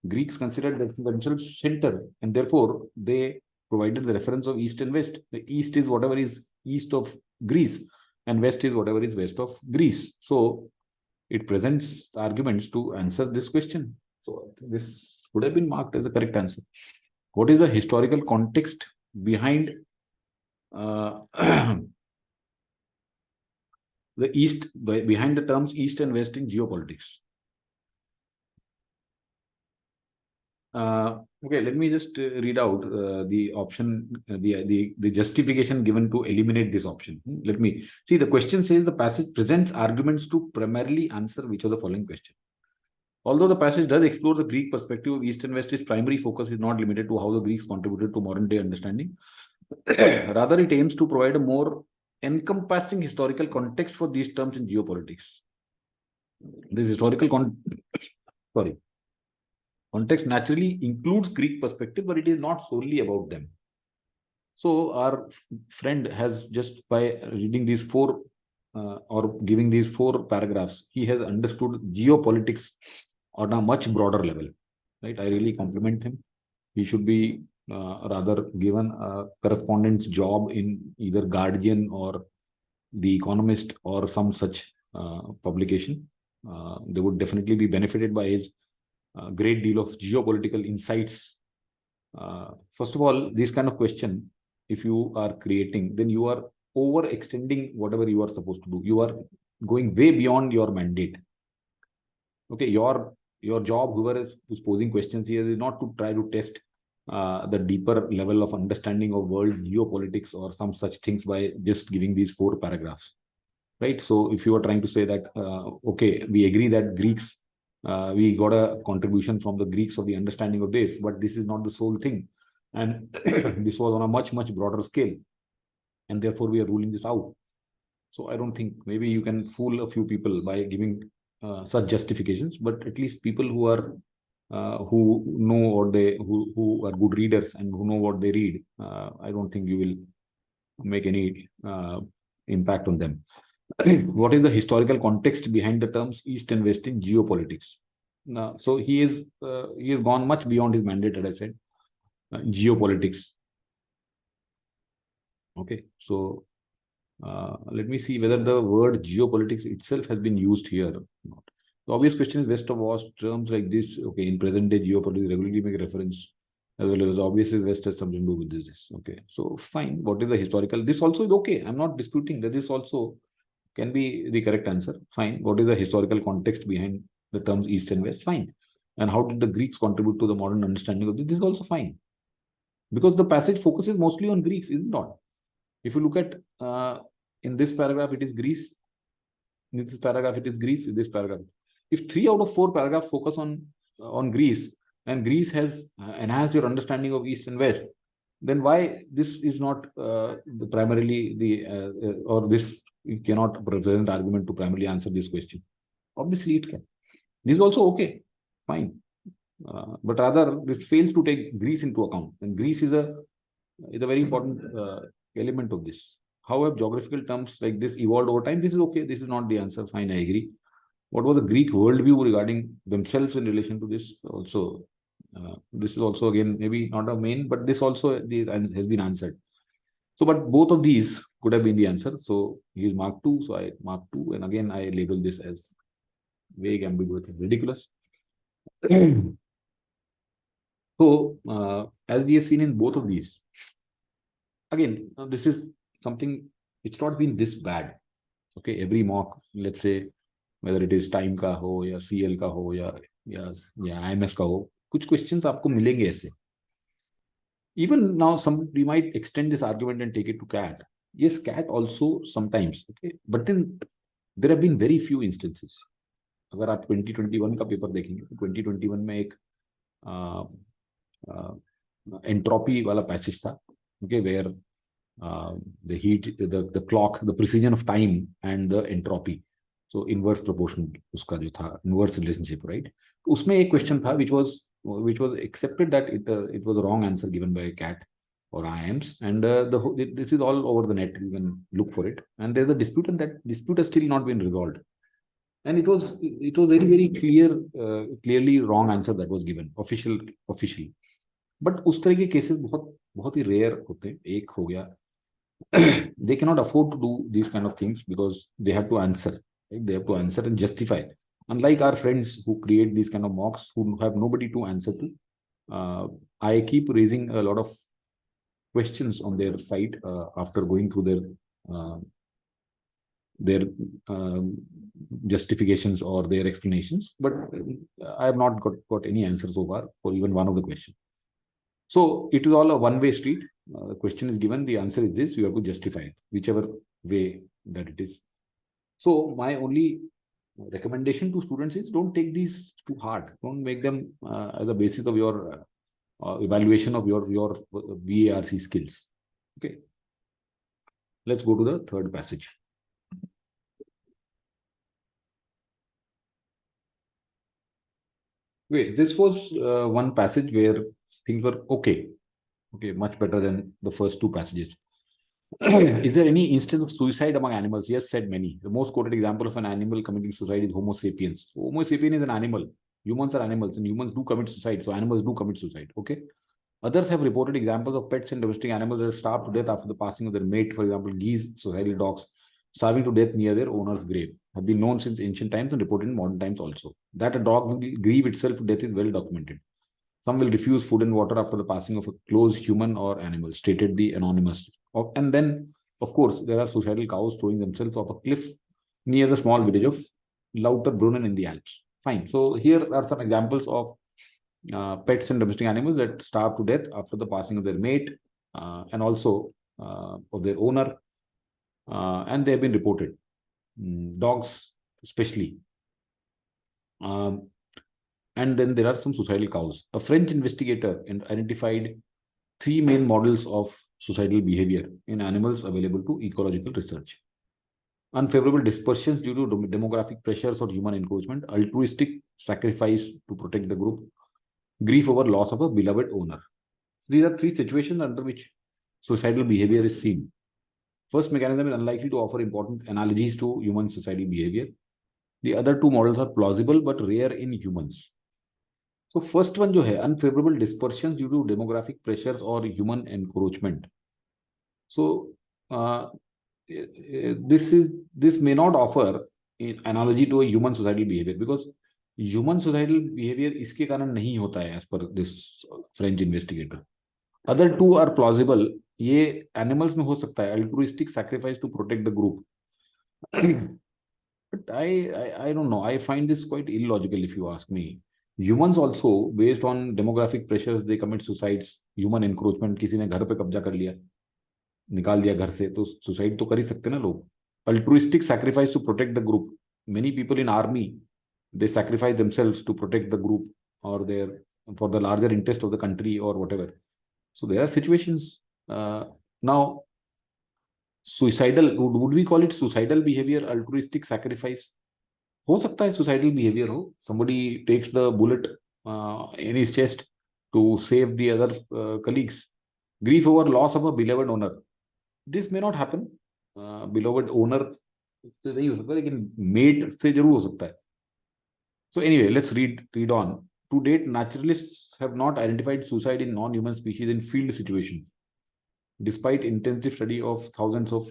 Greeks considered themselves center, and therefore they provided the reference of East and West. The East is whatever is east of Greece, and West is whatever is west of Greece. So it presents arguments to answer this question. So this would have been marked as a correct answer. What is the historical context behind the behind the terms East and West in geopolitics? Okay, let me just read out the option, the justification given to eliminate this option. Let me see. The question says the passage presents arguments to primarily answer which of the following question. Although the passage does explore the Greek perspective of East and West, its primary focus is not limited to how the Greeks contributed to modern day understanding. Rather, it aims to provide a more encompassing historical context for these terms in geopolitics. This historical context naturally includes Greek perspective, but it is not solely about them. So our friend has, just by reading these four or giving these four paragraphs, he has understood geopolitics on a much broader level, right? I really compliment him. He should be rather given a correspondence job in either Guardian or The Economist or some such publication. They would definitely be benefited by his great deal of geopolitical insights. First of all, this kind of question, if you are creating, then you are overextending whatever you are supposed to do. You are going way beyond your mandate. Okay, your job, whoever is posing questions here, is not to try to test the deeper level of understanding of world's geopolitics or some such things by just giving these four paragraphs, right? So if you are trying to say that, okay, we agree that Greeks, we got a contribution from the Greeks of the understanding of this, but this is not the sole thing. And this was on a much, much broader scale. And therefore, we are ruling this out. So I don't think, maybe you can fool a few people by giving such justifications, but at least people who are who know what who are good readers and who know what they read, I don't think you will make any impact on them. What is the historical context behind the terms East and West in geopolitics? So he has gone much beyond his mandate, as I said. Geopolitics. Okay, so let me see whether the word geopolitics itself has been used here or not. The obvious question is, West of West, terms like this, okay, in present day geopolitics regularly make reference, as well as obviously West has something to do with this. Okay, so fine. What is the historical? This also is okay. I'm not disputing that this also can be the correct answer. Fine. What is the historical context behind the terms East and West? Fine. And how did the Greeks contribute to the modern understanding of this? This is also fine. Because the passage focuses mostly on Greeks, is it not? If you look at in this paragraph, it is Greece. In this paragraph, it is Greece. In this paragraph, if 3 out of 4 paragraphs focus on Greece, and Greece has enhanced your understanding of East and West, then why this is not primarily or this cannot present argument to primarily answer this question? Obviously, it can. This is also okay, fine. But rather, this fails to take Greece into account, and Greece is a very important element of this. How have geographical terms like this evolved over time? This is okay. This is not the answer. Fine, I agree. What was the Greek worldview regarding themselves in relation to this? Also, this is also, again, maybe not a main, but this also has been answered. So, but both of these could have been the answer. So he is marked 2. So I marked 2, and again I label this as vague, ambiguous, and ridiculous. So, as we have seen in both of these, again, this is something, it's not been this bad. Okay, every mock, let's say, whether it is time का हो या CL का हो या IMS का हो, कुछ questions आपको मिलेंगे ऐसे. Even now, we might extend this argument and take it to CAT. Yes, CAT also sometimes. Okay, but then there have been very few instances. अगर आप 2021 का पेपर देखेंगे, 2021 में एक entropy वाला passage था, okay, where the heat, the clock, the precision of time and the entropy, so inverse proportional, उसका जो था inverse relationship, right? उसमें एक question था which was which was accepted that it was a wrong answer given by a cat or IAMS, and this is all over the net. You can look for it, and there's a dispute, and that dispute has still not been resolved. And it was very clearly wrong answer that was given officially. But उस तरह के cases बहुत ही rare होते हैं. एक हो गया. They cannot afford to do these kind of things because they have to answer. Right? They have to answer and justify. Unlike our friends who create these kind of mocks who have nobody to answer to, I keep raising a lot of questions on their site after going through their justifications or their explanations, but I have not got any answer so far for even one of the questions. So it is all a one-way street. The question is given, the answer is this, you have to justify it, whichever way that it is. So my only recommendation to students is don't take these too hard. Don't make them as a basis of your evaluation of your VARC skills. Okay. Let's go to the third passage. Okay, this was one passage where things were okay, much better than the first two passages. Is there any instance of suicide among animals? Yes, said many. The most quoted example of an animal committing suicide is Homo sapiens. So, Homo sapiens is an animal. Humans are animals, and humans do commit suicide. So animals do commit suicide. Okay. Others have reported examples of pets and domestic animals that are starved to death after the passing of their mate. For example, geese, societal dogs, starving to death near their owner's grave, have been known since ancient times and reported in modern times also. That a dog will grieve itself to death is well documented. Some will refuse food and water after the passing of a close human or animal, stated the anonymous. And then, of course, there are societal cows throwing themselves off a cliff near the small village of Lauterbrunnen in the Alps. Fine. So here are some examples of pets and domestic animals that starve to death after the passing of their mate and also of their owner. And they have been reported. Dogs, especially. And then there are some societal cows. A French investigator identified 3 main models of societal behavior in animals available to ecological research. Unfavorable dispersions due to demographic pressures or human encroachment, altruistic sacrifice to protect the group, grief over loss of a beloved owner. These are 3 situations under which suicidal behavior is seen. First mechanism is unlikely to offer important analogies to human societal behavior. The other 2 models are plausible but rare in humans. So first one जो है unfavorable dispersions due to demographic pressures or human encroachment. So this may not offer an analogy to a human societal behavior because human societal behavior इसके कारण नहीं होता है as per this French investigator. Other 2 are plausible. ये animals में हो सकता है, altruistic sacrifice to protect the group. But I don't know. I find this quite illogical if you ask me. Humans also, based on demographic pressures, they commit suicides. Human encroachment, किसी ने घर पे कब्जा कर लिया, निकाल दिया घर से, तो suicide तो कर ही सकते ना लोग. Altruistic sacrifice to protect the group. Many people in army, they sacrifice themselves to protect the group or for the larger interest of the country or whatever. So there are situations. Now, suicidal, would we call it suicidal behavior, altruistic sacrifice? हो सकता है suicidal behavior हो. Somebody takes the bullet in his chest to save the other colleagues. Grief over loss of a beloved owner. This may not happen. Beloved owner से नहीं हो सकता, लेकिन mate से जरूर हो सकता है. So anyway, let's read on. To date, naturalists have not identified suicide in non-human species in field situations, despite intensive study of thousands of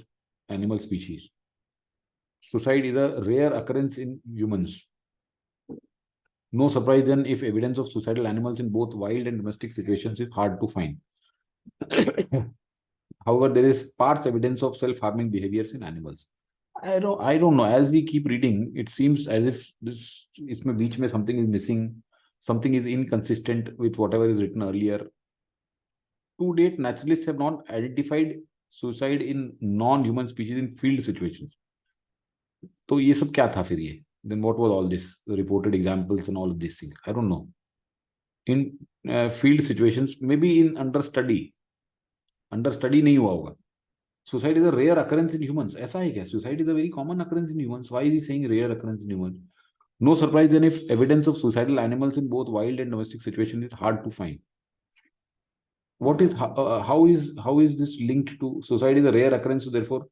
animal species. Suicide is a rare occurrence in humans. No surprise then if evidence of suicidal animals in both wild and domestic situations is hard to find. However, there is sparse evidence of self-harming behaviors in animals. I don't know. As we keep reading, it seems as if इसमें बीच में something is missing, something is inconsistent with whatever is written earlier. To date, naturalists have not identified suicide in non-human species in field situations. तो ये सब क्या था फिर ये? Then what was all this? The reported examples and all of these things. I don't know. In field situations, maybe in under study नहीं हुआ होगा. Suicide is a rare occurrence in humans. ऐसा है क्या? Suicide is a very common occurrence in humans. Why is he saying rare occurrence in humans? No surprise then if evidence of suicidal animals in both wild and domestic situations is hard to find. What is how is this linked to suicide is a rare occurrence? So therefore,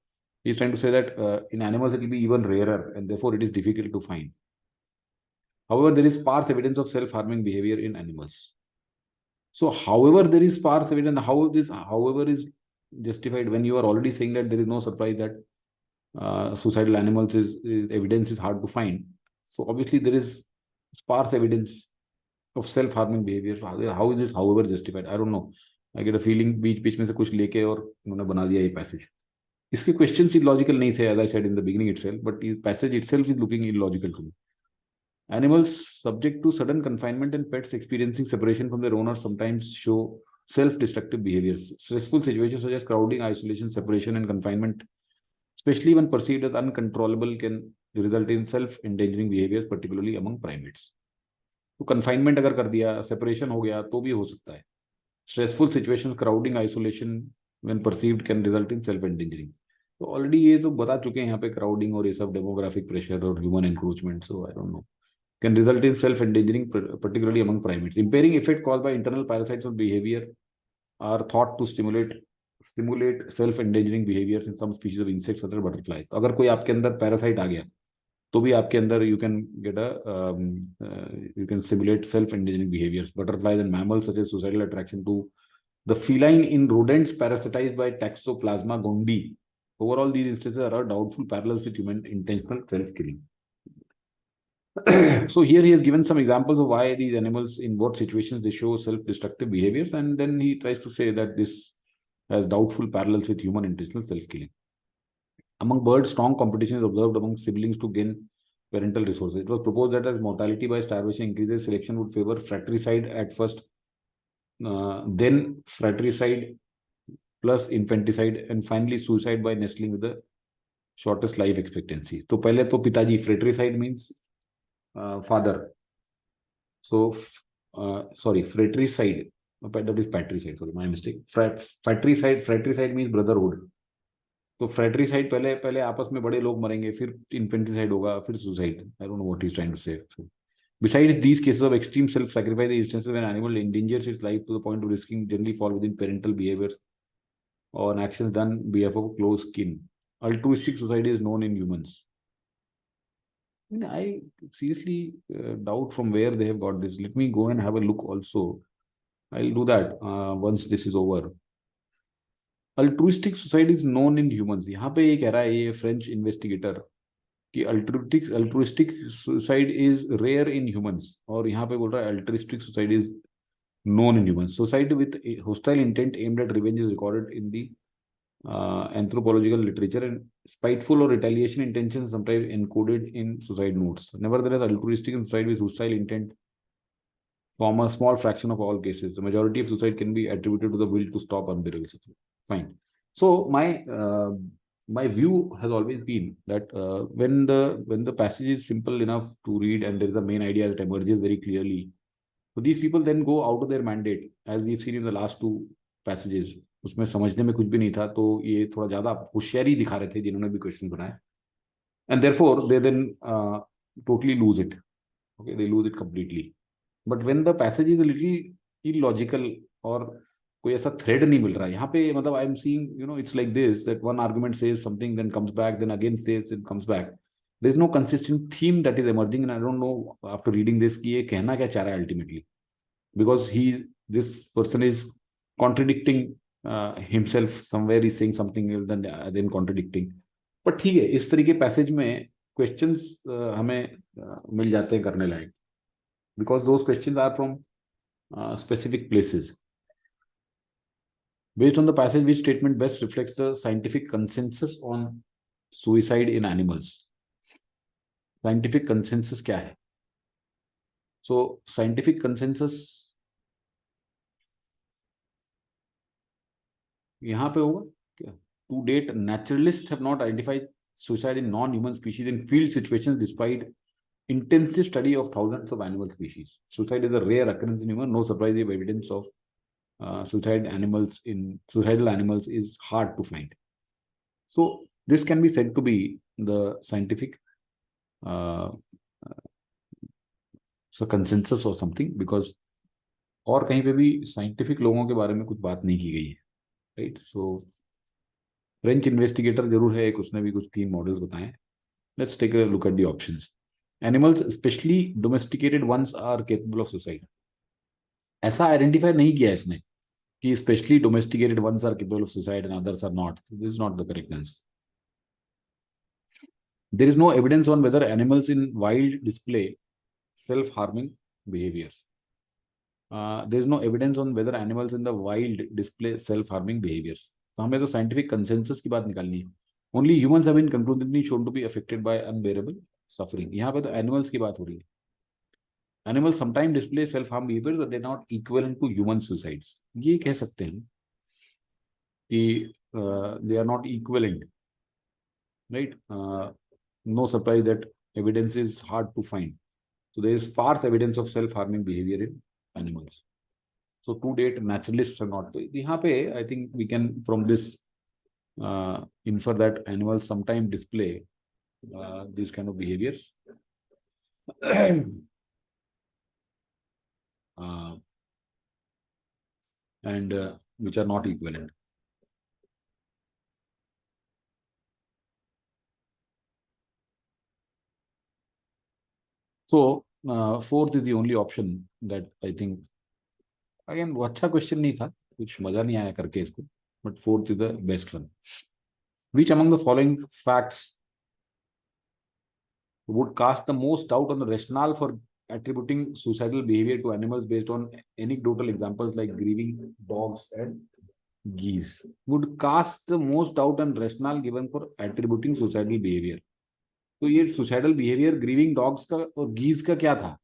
he's trying to say that in animals it will be even rarer, and therefore it is difficult to find. However, there is sparse evidence of self-harming behavior in animals. So, however, there is sparse evidence. How this, however, is justified when you are already saying that there is no surprise that suicidal animals is evidence is hard to find. So obviously there is sparse evidence of self-harming behavior. So how is this, however, justified? I don't know. I get a feeling बीच बीच में से कुछ लेके और उन्होंने बना दिया ये passage. इसके questions illogical नहीं थे, as I said in the beginning itself, but the passage itself is looking illogical to me. Animals subject to sudden confinement and pets experiencing separation from their owners sometimes show self-destructive behaviors. Stressful situations such as crowding, isolation, separation, and confinement, especially when perceived as uncontrollable, can result in self-endangering behaviors, particularly among primates. तो confinement अगर कर दिया, separation हो गया, तो भी हो सकता है. Stressful situations, crowding, isolation, when perceived, can result in self-endangering. तो already ये तो बता चुके हैं यहाँ पे crowding और ये सब demographic pressure और human encroachment. So I don't know. Can result in self-endangering, particularly among primates. Impairing effect caused by internal parasites of behavior are thought to stimulate self-endangering behaviors in some species of insects such as butterflies. तो अगर कोई आपके अंदर parasite आ गया तो भी आपके अंदर you can get you can simulate self-endangering behaviors. Butterflies and mammals such as suicidal attraction to the feline in rodents parasitized by Toxoplasma gondii. Overall, these instances are doubtful parallels with human intentional self-killing. So here he has given some examples of why these animals, in what situations they show self-destructive behaviors, and then he tries to say that this has doubtful parallels with human intentional self-killing. Among birds, strong competition is observed among siblings to gain parental resources. It was proposed that as mortality by starvation increases, selection would favor fratricide at first, then fratricide plus infanticide, and finally suicide by nestling with the shortest life expectancy. So पहले तो पिताजी, fratricide means father. So sorry, fratricide. That is patricide. Sorry, my mistake. Fratricide means brotherhood. तो फ्रेट्रीसाइड पहले पहले आपस में बड़े लोग मरेंगे, फिर इन्फेंटिसाइड होगा, फिर suicide. I don't know what he is trying to say. Besides these cases of extreme self-sacrifice, the instances when animal endangers its life to the point of risking generally fall within parental behavior or actions done on behalf of close kin. Altruistic suicide is known in humans. I seriously doubt from where they have got this. Let me go and have a look also. I'll do that once this is over. Altruistic suicide is known in humans. यहाँ पे ये कह रहा है ये French investigator कि altruistic suicide is rare in humans, और यहाँ पे बोल रहा है altruistic suicide is known in humans. Suicide with a hostile intent aimed at revenge is recorded in the anthropological literature, and spiteful or retaliation intentions sometimes encoded in suicide notes. Nevertheless, altruistic suicide with hostile intent form a small fraction of all cases. The majority of suicide can be attributed to the will to stop unbearable suffering. Fine. So my view has always been that when the passage is simple enough to read and there is a main idea that emerges very clearly, so these people then go out of their mandate, as we've seen in the last two passages. उसमें समझने में कुछ भी नहीं था, तो ये थोड़ा ज्यादा होशियारी दिखा रहे थे जिन्होंने भी क्वेश्चन बनाए, and therefore they then totally lose it. Okay, they lose it completely. But when the passage is a little illogical और कोई ऐसा thread नहीं मिल रहा है यहाँ पे, मतलब I am seeing, it's like this, that one argument says something, then comes back, then again says, then comes back. There is no consistent theme that is emerging, and I don't know after reading this कि ये कहना क्या चाह रहा है ultimately, because this person is contradicting himself somewhere. He's saying something else then contradicting. but ठीक है, इस तरीके पैसेज में questions हमें मिल जाते हैं करने लायक, because those questions are from specific places. Based on the passage, which statement best reflects the scientific consensus on suicide in animals? Scientific consensus क्या है? So scientific consensus यहाँ पे होगा क्या? To date, naturalists have not identified suicide in non-human species in field situations despite intensive study of thousands of animal species. Suicide is a rare occurrence in human. No surprise if evidence of suicidal animals is hard to find. So this can be said to be the scientific consensus और something, because और कहीं पे भी scientific लोगों के बारे में कुछ बात नहीं की गई है, राइट. सो फ्रेंच इन्वेस्टिगेटर जरूर है एक, उसने भी कुछ 3 मॉडल्स बताए. Let's take a look at the options. Animals specially domesticated ones are capable of suicide. ऐसा आइडेंटिफाई नहीं किया इसने कि specially domesticated ones are capable of suicide and others are not. This is not the correct answer. There is no evidence on whether animals in wild display self-harming behaviors. There is no evidence on whether animals in the wild display self-harming behaviors. तो हमें तो scientific consensus की बात निकालनी है. Only humans have been conclusively shown to be affected by unbearable suffering. यहाँ पे तो animals की बात हो रही है. Animals sometimes display self-harm behaviors, but they're not equivalent to human suicides. ये कह सकते हैं कि they are not equivalent, right? No surprise that evidence is hard to find. So there is sparse evidence of self-harming behavior in animals. So to date, naturalists are not. यहाँ पे I think we can from this infer that animals sometimes display these kind of behaviors. And which are not equivalent. So fourth is the only option that I think, again वो अच्छा question नहीं था, कुछ मजा नहीं आया करके इसको, but fourth is the best one. Which among the following facts would cast the most doubt on the rationale for attributing suicidal behavior to animals based on anecdotal examples like grieving dogs and geese? Would cast the most doubt on rationale given for attributing suicidal behavior. तो ये suicidal behavior grieving dogs का और geese का क्या था?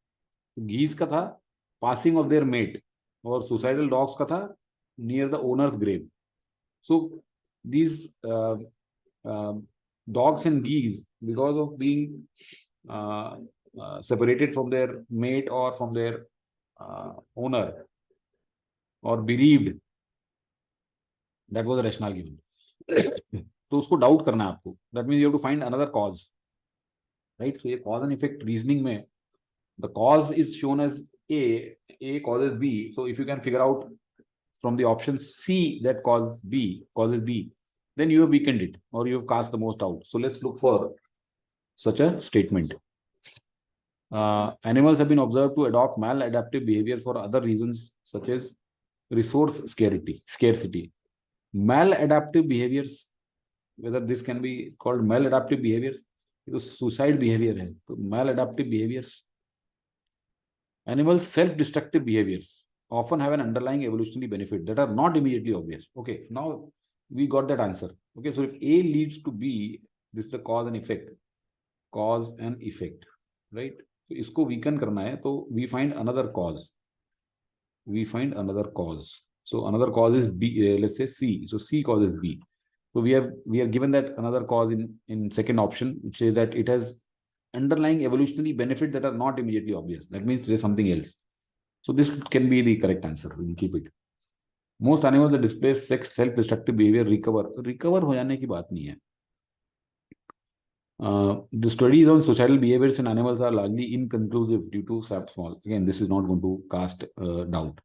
geese का था passing of their mate, और suicidal dogs का था near the owner's grave. So these dogs and geese, because of being separated from their mate or from their owner or bereaved, that was the rationale given. तो उसको doubt करना है आपको. That means you have to find another cause, right? So ये cause and effect reasoning में the cause is shown as A causes B. So if you can figure out from the options C that causes B, then you have weakened it or you have cast the most out. So let's look for such a statement. Animals have been observed to adopt maladaptive behavior for other reasons such as resource scarcity. Maladaptive behaviors, whether this can be called maladaptive behaviors, तो suicide behavior है, तो maladaptive behaviors. Animals self-destructive behaviors often have an underlying evolutionary benefit that are not immediately obvious. Okay, now we got that answer. Okay, so if A leads to B, this is the cause and effect, right? So इसको weaken करना है, तो we find another cause. So another cause is B. Let's say C. So C causes B. So we are given that another cause in second option, which says that it has underlying evolutionary benefits that are not immediately obvious. That means there is something else. So this can be the correct answer. We'll keep it. Most animals that display self-destructive behavior recover हो जाने की बात नहीं है. The studies on suicidal behaviors in animals are largely inconclusive due to small. Again, this is not going to cast doubt.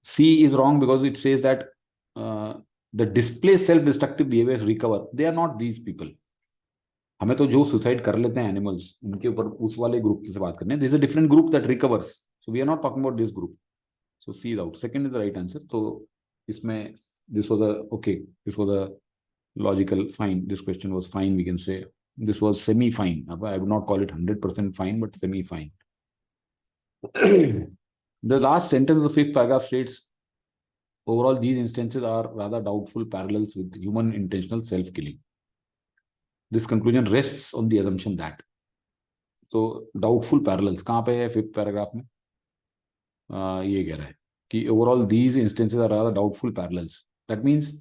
C is wrong because it says that the display self-destructive behaviors recover. They are not these people. हमें तो जो suicide कर लेते हैं animals, उनके ऊपर उस वाले ग्रुप से बात करने. This is a different group that recovers. So we are not talking about this group. So C is out. Second is the right answer. तो इसमें this was this was a logical fine. This question was fine, we can say. This was semi-fine. I would not call it 100% fine, but semi-fine. The last sentence of the fifth paragraph states, overall, these instances are rather doubtful parallels with human intentional self-killing. This conclusion rests on the assumption that. So doubtful parallels कहाँ पे है fifth paragraph में? ये कह रहा है कि overall these instances are rather doubtful parallels. That means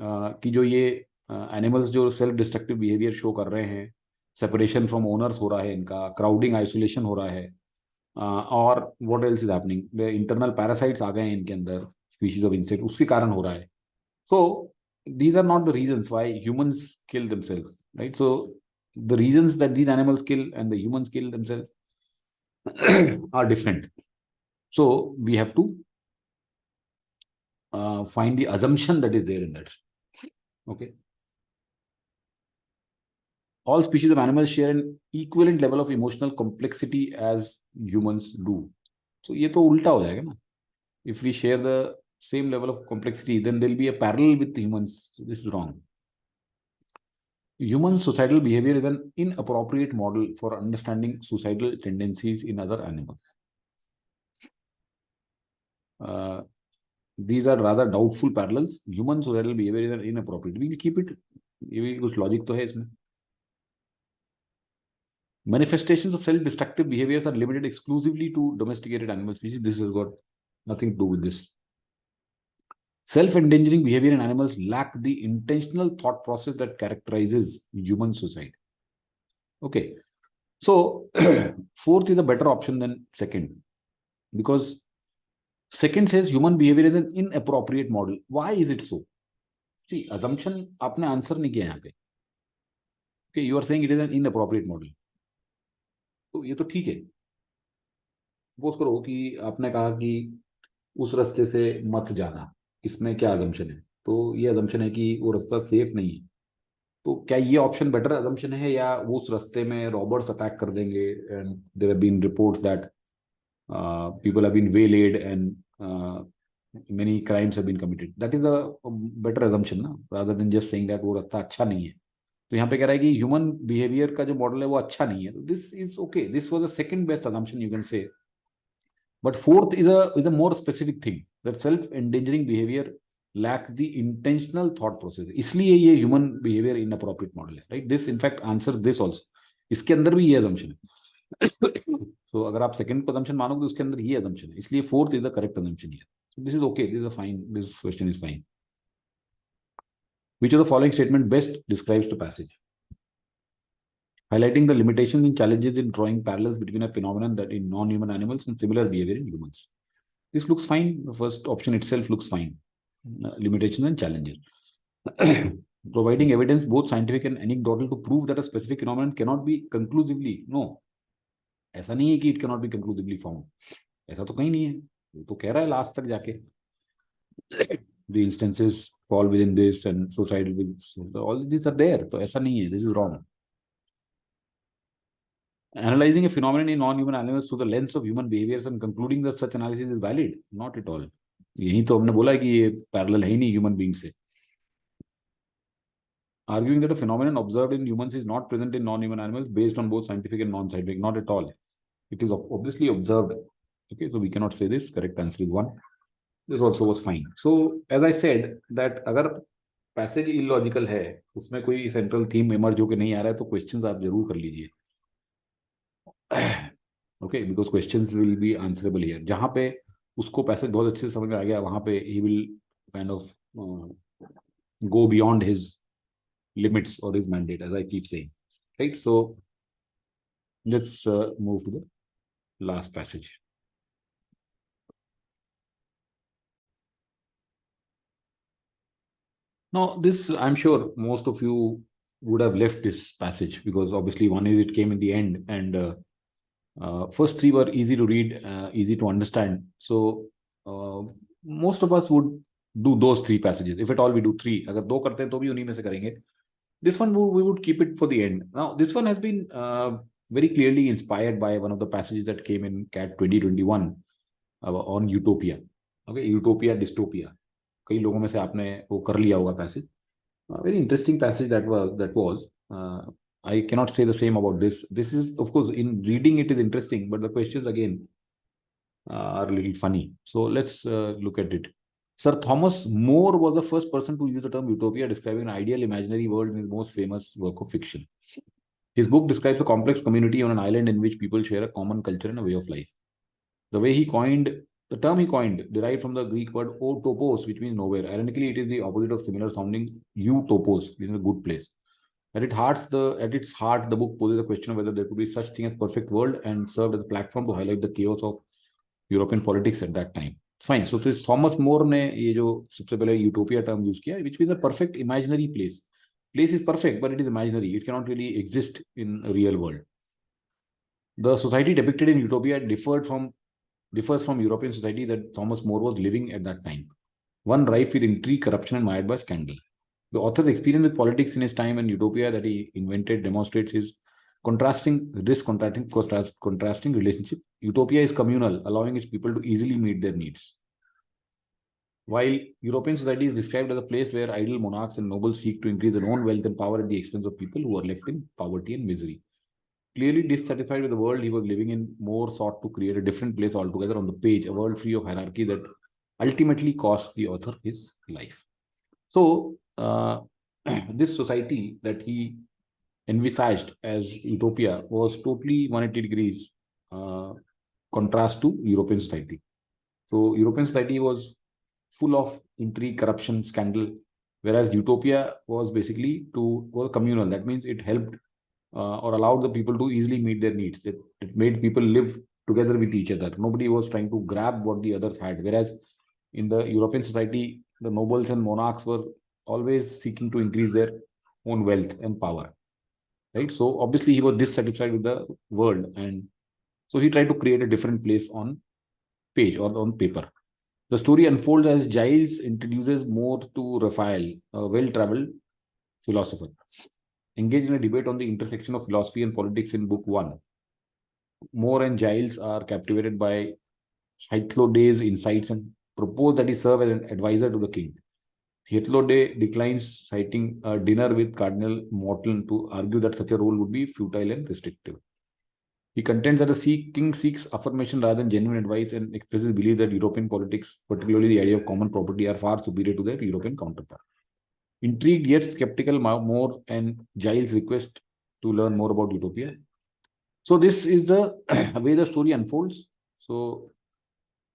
कि जो ये animals जो self destructive behavior show कर रहे हैं, separation from owners हो रहा है इनका, crowding isolation हो रहा है, और what else is happening? The internal parasites आ गए हैं इनके अंदर, species of insect, उसके कारण हो रहा है. So these are not the reasons why humans kill themselves, right? So the reasons that these animals kill and the humans kill themselves, are different. So we have to find the assumption that is there in that. Okay. All species of animals share an equivalent level of emotional complexity as humans do. So ये तो उल्टा हो जाएगा ना. If we share the same level of complexity, then there'll be a parallel with humans. So this is wrong. Human suicidal behavior is an inappropriate model for understanding suicidal tendencies in other animals. These are rather doubtful parallels. Human suicidal behavior is inappropriate. We will keep it. ये भी कुछ logic तो है इसमें. Manifestations of self-destructive behaviors are limited exclusively to domesticated animal species. This has got nothing to do with this. Self-endangering behavior in animals lack the intentional thought process that characterizes human suicide. Okay. So, fourth is a better option than second. Because second says human behavior is an inappropriate model. Why is it so? See, assumption आपने answer नहीं किया यहाँ पे. Okay, you are saying it is an inappropriate model. तो ये तो ठीक है. सपोज करो कि आपने कहा कि उस रास्ते से मत जाना. इसमें क्या assumption है? तो ये assumption है कि वो रास्ता सेफ नहीं है. तो क्या ये ऑप्शन बेटर assumption है या वो उस रास्ते में रॉबर्स अटैक कर देंगे and there have been reports that people have been waylaid and many crimes have been committed. That is a better assumption ना, rather than just saying that वो रास्ता अच्छा नहीं है. तो यहाँ पे कह रहा है कि ह्यूमन बिहेवियर का जो मॉडल है वो अच्छा नहीं है. तो this is okay. This was the second best assumption you can say. But fourth is a more specific thing that self-endangering behavior lacks the intentional thought process. इसलिए ये human behavior inappropriate model है, right? This in fact answers this also. इसके अंदर भी ये assumption है. So अगर आप second को assumption मानोगे तो उसके अंदर ये assumption है. इसलिए fourth is the correct assumption here. So this is okay. This is a fine. This question is fine. Which of the following statement best describes the passage? Highlighting the limitations and challenges in drawing parallels between a phenomenon that in non-human animals and similar behavior in humans. This looks fine. The first option itself looks fine. Limitations and challenges. Providing evidence, both scientific and anecdotal, to prove that a specific phenomenon cannot be conclusively. No. ऐसा नहीं है कि it cannot be conclusively found. ऐसा तो कहीं नहीं है. वो तो कह रहा है लास्ट तक जाके. The instances fall within this and suicidal with all these are there. तो ऐसा नहीं है. This is wrong. Analyzing a phenomenon in non-human animals through the lens of human behaviors and concluding that such analysis is valid. Not at all. यही तो हमने बोला है कि ये पैरेलल है ही नहीं human being से. Arguing that a phenomenon observed in humans is not present in non-human animals based on both scientific and non-scientific. Not at all. It is obviously observed. Okay, so we cannot say this. Correct answer is 1. This also was fine. So as I said that अगर passage illogical है, उसमें कोई central theme emerge होकर नहीं आ रहा है, तो questions आप जरूर कर लीजिए. Okay, because questions will be answerable here. जहाँ पे उसको पैसेज बहुत अच्छे से समझ में आ गया, वहाँ पे he will kind of go beyond his limits or his mandate, as I keep saying. Right? So let's move to the last passage. Now, this, I'm sure most of you would have left this passage because obviously one is it came in the end and first 3 were easy to read, easy to understand. So most of us would do those 3 passages. If at all we do 3, अगर 2 करते हैं तो भी उन्हीं में से करेंगे. This one we would keep it for the end. Now, this one has been very clearly inspired by one of the passages that came in CAT 2021 on utopia. Okay, utopia, dystopia. कई लोगों में से आपने वो कर लिया होगा passage. Very interesting passage that was. I cannot say the same about this. This is, of course, in reading it is interesting, but the questions again are a little funny. So let's look at it. Sir Thomas More was the first person to use the term utopia, describing an ideal imaginary world in his most famous work of fiction. His book describes a complex community on an island in which people share a common culture and a way of life. The term he coined derived from the Greek word otopos, which means nowhere. Ironically, it is the opposite of similar sounding utopos, which is a good place. At its heart, the book poses the question of whether there could be such thing as perfect world and served as a platform to highlight the chaos of European politics at that time. Fine. So this Thomas More ने ये जो सबसे पहले utopia term use किया, which means a perfect imaginary place. Place is perfect, but it is imaginary. It cannot really exist in a real world. The society depicted in Utopia differs from European society that Thomas More was living at that time, one rife with intrigue, corruption, and mired by scandal. The author's experience with politics in his time and Utopia that he invented demonstrates his contrasting relationship. Utopia is communal, allowing its people to easily meet their needs, while European society is described as a place where idle monarchs and nobles seek to increase their own wealth and power at the expense of people who are left in poverty and misery. Clearly dissatisfied with the world he was living in, More sought to create a different place altogether on the page, a world free of hierarchy that ultimately cost the author his life. So, this society that he envisaged as utopia was totally 180 degrees contrast to European society. So, European society was full of intrigue, corruption, scandal, whereas utopia was basically was communal. That means it helped or allowed the people to easily meet their needs. It made people live together with each other. Nobody was trying to grab what the others had. Whereas in the European society, the nobles and monarchs were always seeking to increase their own wealth and power. Right. So obviously he was dissatisfied with the world, and so he tried to create a different place on page or on paper. The story unfolds as Giles introduces More to Raphael, a well-traveled philosopher, engaged in a debate on the intersection of philosophy and politics in book 1. More and Giles are captivated by Hythlodae's insights and propose that he serve as an advisor to the king. Hythlodae declines, citing a dinner with Cardinal Morton to argue that such a role would be futile and restrictive. He contends that the king seeks affirmation rather than genuine advice and expresses belief that European politics, particularly the idea of common property, are far superior to their European counterpart. Intrigued yet skeptical, More and Giles request to learn more about Utopia. So this is the way the story unfolds. So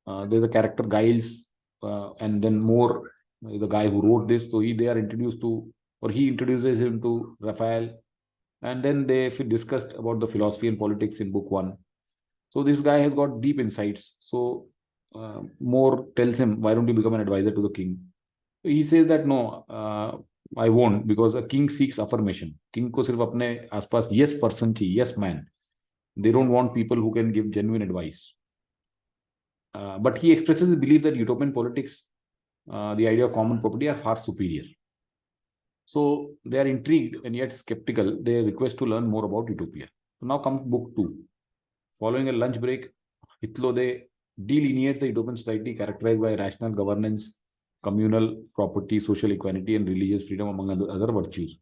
there's a character Giles, and then More, the guy who wrote this. So they are introduced to, or he introduces him to Raphael, and then they discussed about the philosophy and politics in book 1. So this guy has got deep insights. So More tells him, why don't you become an advisor to the king? He says that no, I won't, because a king seeks affirmation. King को सिर्फ अपने आसपास yes person चाहिए, yes man. They don't want people who can give genuine advice. But he expresses the belief that utopian politics, the idea of common property, are far superior. So they are intrigued and yet skeptical. They request to learn more about Utopia. So now comes book 2. Following a lunch break, Hythlodae delineates the utopian society characterized by rational governance, communal property, social equality, and religious freedom, among other virtues.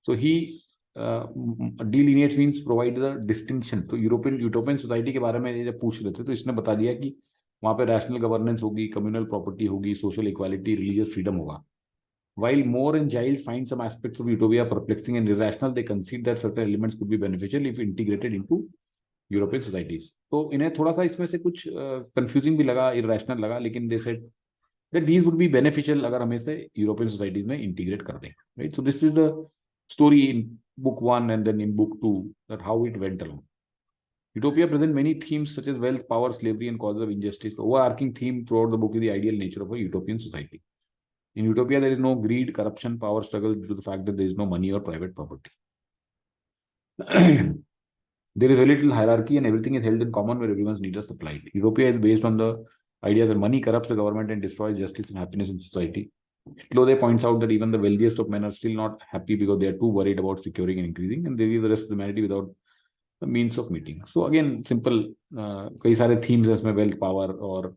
So he delineates means provide the distinction. तो European society के बारे में जब पूछ रहे थे तो इसने बता दिया कि वहाँ पे रैशनल गवर्नेंस होगी, कम्युनल प्रॉपर्टी होगी, सोशल इक्वालिटी, रिलीजियस फ्रीडम होगा. While More and Giles find some aspects of utopia perplexing and irrational, they concede that certain elements could be beneficial if integrated into European societies. तो इन्हें थोड़ा सा इसमें से कुछ confusing भी लगा, irrational लगा, लेकिन they said that these would be beneficial अगर हमें से European societies में integrate कर दें. Right? So this is the story in book 1 and then in book 2, that how it went along. Utopia presents many themes such as wealth, power, slavery, and causes of injustice. The overarching theme throughout the book is the ideal nature of a utopian society. In Utopia, there is no greed, corruption, power struggle due to the fact that there is no money or private property. There is very little hierarchy and everything is held in common where everyone's needs are supplied. Utopia is based on the idea that money corrupts the government and destroys justice and happiness in society. Hythlodae points out that even the wealthiest of men are still not happy because they are too worried about securing and increasing, and they leave the rest of humanity without the means of meeting. So again, simple, कई सारे themes है इसमें, wealth, power, और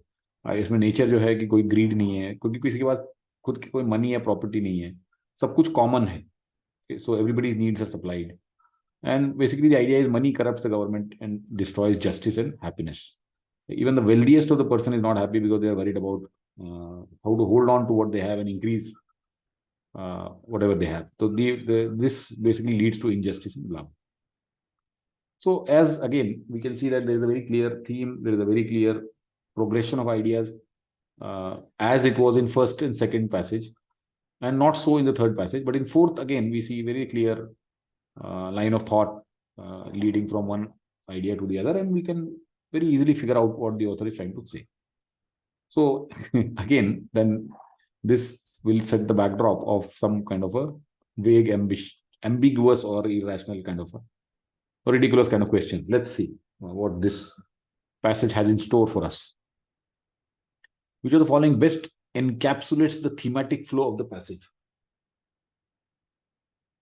इसमें nature जो है कि कोई greed नहीं है, क्योंकि किसी के पास खुद की कोई money या property नहीं है, सब कुछ common है. So everybody's needs are supplied. And basically the idea is money corrupts the government and destroys justice and happiness. Even the wealthiest of the person is not happy because they are worried about how to hold on to what they have and increase whatever they have. So this basically leads to injustice and blah. So as again, we can see that there is a very clear theme, there is a very clear progression of ideas as it was in first and second passage, and not so in the third passage. But in fourth, again, we see very clear line of thought leading from one idea to the other, and we can very easily figure out what the author is trying to say. So again, then this will set the backdrop of some kind of a vague, ambiguous or irrational kind of a or ridiculous kind of question. Let's see what this passage has in store for us. Which of the following best encapsulates the thematic flow of the passage?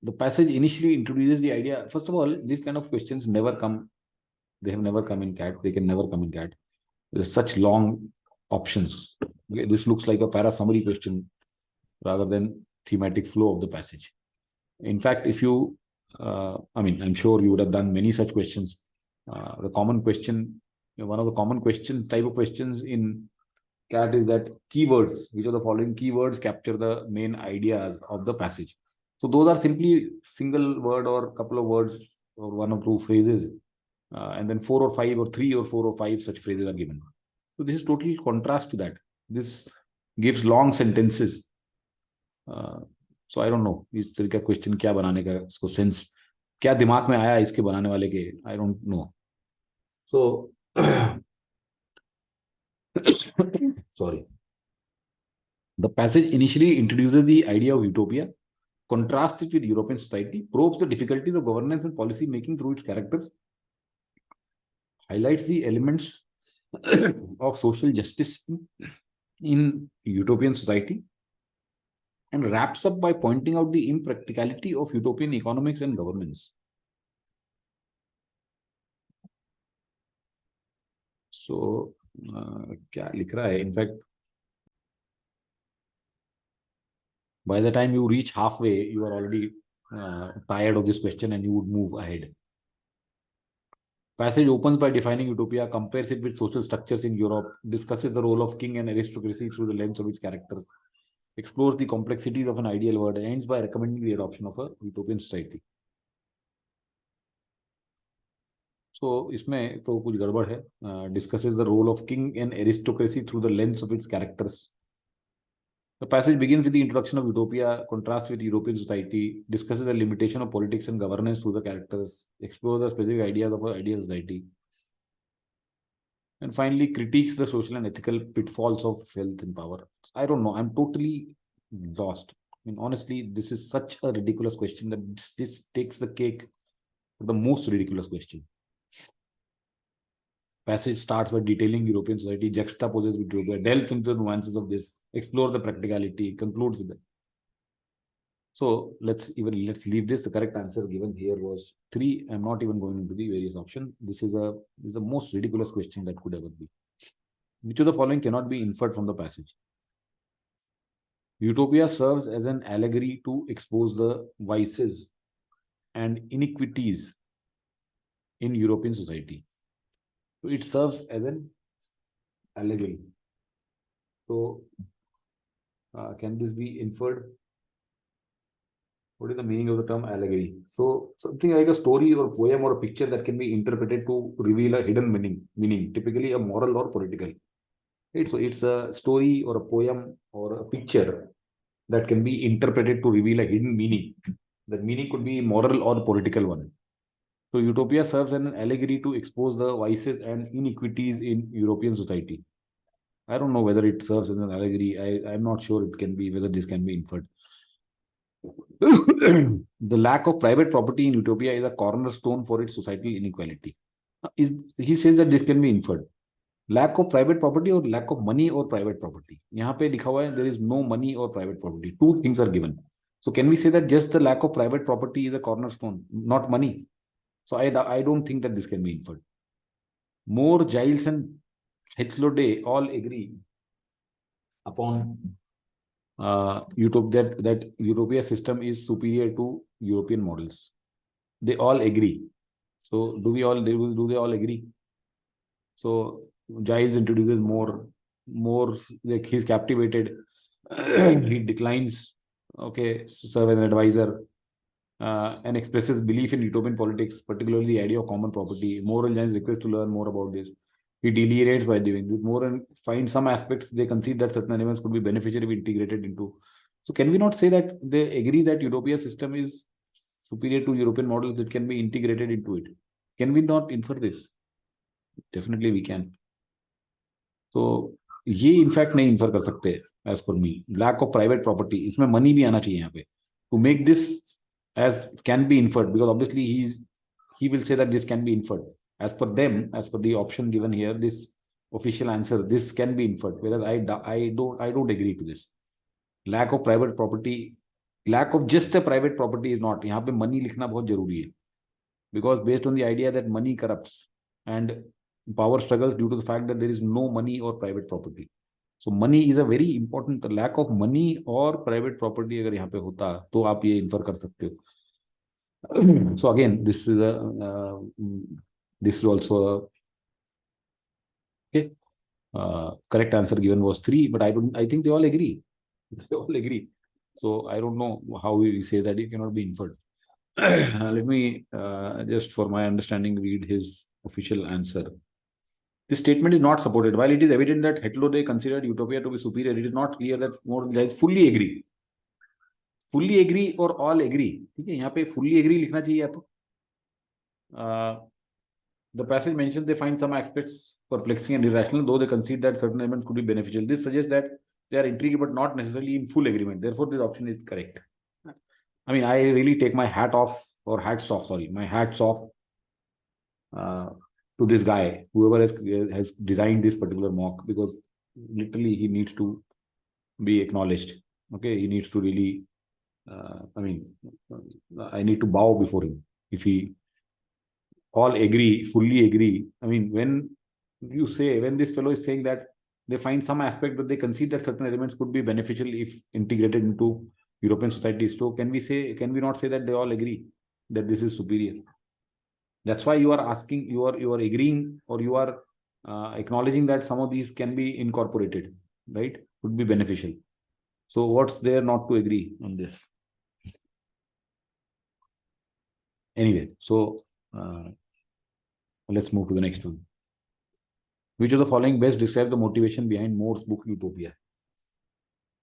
The passage initially introduces the idea. First of all, these kind of questions never come. They have never come in CAT. They can never come in CAT. There's such long options. Okay, this looks like a para summary question rather than thematic flow of the passage. In fact, if you, I'm sure you would have done many such questions. The common question, one of the common question type of questions in CAT is that keywords, which are the following keywords capture the main ideas of the passage. So those are simply single word or couple of words or one or two phrases, and then 4 or 5 or 3 or 4 or 5 such phrases are given. So this is totally contrast to that. This gives long sentences. So I don't know इस तरह का question क्या बनाने का इसको sense क्या दिमाग में आया इसके बनाने वाले के I don't know. So sorry. The passage initially introduces the idea of utopia, contrasts it with European society, probes the difficulties of governance and policy making through its characters, highlights the elements of social justice in utopian society, and wraps up by pointing out the impracticality of utopian economics and governance. So, क्या लिख रहा है? In fact, by the time you reach halfway, you are already tired of this question and you would move ahead. Passage opens by defining utopia, compares it with social structures in Europe, discusses the role of king and aristocracy through the lens of its characters, explores the complexities of an ideal world, and ends by recommending the adoption of a utopian society. So, इसमें तो कुछ गड़बड़ है. Discusses the role of king and aristocracy through the lens of its characters. The passage begins with the introduction of utopia, contrasts with European society, discusses the limitation of politics and governance through the characters, explores the specific ideas of an ideal society, and finally critiques the social and ethical pitfalls of wealth and power. I don't know. I'm totally lost. I mean, honestly, this is such a ridiculous question that this takes the cake for the most ridiculous question. Passage starts by detailing European society, juxtaposes with utopia, delves into the nuances of this, explores the practicality, concludes with it. So let's leave this. The correct answer given here was 3. I'm not even going into the various options. This is the most ridiculous question that could ever be. Which of the following cannot be inferred from the passage? Utopia serves as an allegory to expose the vices and iniquities in European society. So it serves as an allegory. So can this be inferred? What is the meaning of the term allegory? So something like a story or poem or a picture that can be interpreted to reveal a hidden meaning, typically a moral or political. Right? So it's a story or a poem or a picture that can be interpreted to reveal a hidden meaning. That meaning could be moral or political one. So utopia serves as an allegory to expose the vices and iniquities in European society. I don't know whether it serves as an allegory. I'm not sure it can be, whether this can be inferred. The lack of private property in utopia is a cornerstone for its societal inequality. He says that this can be inferred. Lack of private property or lack of money or private property. यहाँ पे लिखा हुआ है there is no money or private property. Two things are given. So can we say that just the lack of private property is a cornerstone, not money? So I don't think that this can be inferred. Moore, Giles, and Hetloday all agree upon that utopia system is superior to European models. They all agree. So do they all agree? So Giles introduces more like he's captivated. He declines, serve as an advisor, and expresses belief in utopian politics, particularly the idea of common property. Moore and Giles request to learn more about this. He deliberates by doing with more and find some aspects they concede that certain elements could be beneficial if integrated into. So can we not say that they agree that utopia system is superior to European models that can be integrated into it? Can we not infer this? Definitely we can. So ये in fact नहीं infer कर सकते as per me. Lack of private property, इसमें money भी आना चाहिए यहाँ पे. To make this as can be inferred, because obviously he will say that this can be inferred. As per them, as per the option given here, this official answer, this can be inferred. Whereas I don't agree to this. Lack of private property, lack of just a private property is not. यहाँ पे money लिखना बहुत जरूरी है. Because based on the idea that money corrupts and power struggles due to the fact that there is no money or private property. So money is a very important. Lack of money or private property अगर यहाँ पे होता तो आप ये infer कर सकते हो. So again, this is also a, okay. Correct answer given was 3, but I think they all agree. They all agree. So I don't know how we say that it cannot be inferred. Let me just for my understanding read his official answer. This statement is not supported. While it is evident that Heteroday considered utopia to be superior, it is not clear that more guys fully agree. Fully agree or all agree. ठीक है, यहाँ पे fully agree लिखना चाहिए आपको. The passage mentions they find some aspects perplexing and irrational, though they concede that certain elements could be beneficial. This suggests that they are intrigued but not necessarily in full agreement. Therefore, this option is correct. I mean, I really take my hat off, or hats off, sorry, my hats off to this guy, whoever has designed this particular mock, because literally he needs to be acknowledged. Okay, he needs to really, I mean, I need to bow before him. If he all agree, fully agree. I mean, when this fellow is saying that they find some aspect, but they concede that certain elements could be beneficial if integrated into European society. So can we not say that they all agree that this is superior? That's why you are asking, you are agreeing, or you are acknowledging that some of these can be incorporated, right? Would be beneficial. So what's there not to agree on this? Anyway, so let's move to the next one. Which of the following best describe the motivation behind More's book Utopia?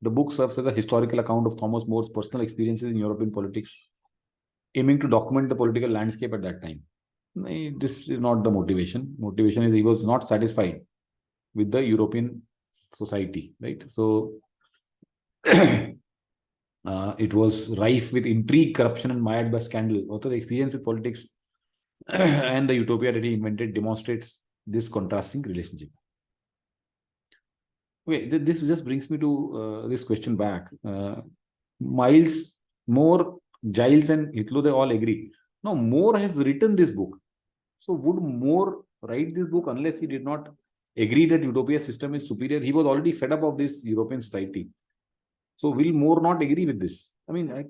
The book serves as a historical account of Thomas More's personal experiences in European politics, aiming to document the political landscape at that time. This is not the motivation. Motivation is he was not satisfied with the European society, right? So it was rife with intrigue, corruption, and mired by scandal. Also, the experience with politics and the utopia that he invented demonstrates this contrasting relationship. Okay, this just brings me to this question back. Miles, More, Giles, and Hitler, they all agree. Now, More has written this book. So would More write this book unless he did not agree that utopia system is superior? He was already fed up of this European society. So will More not agree with this? I mean,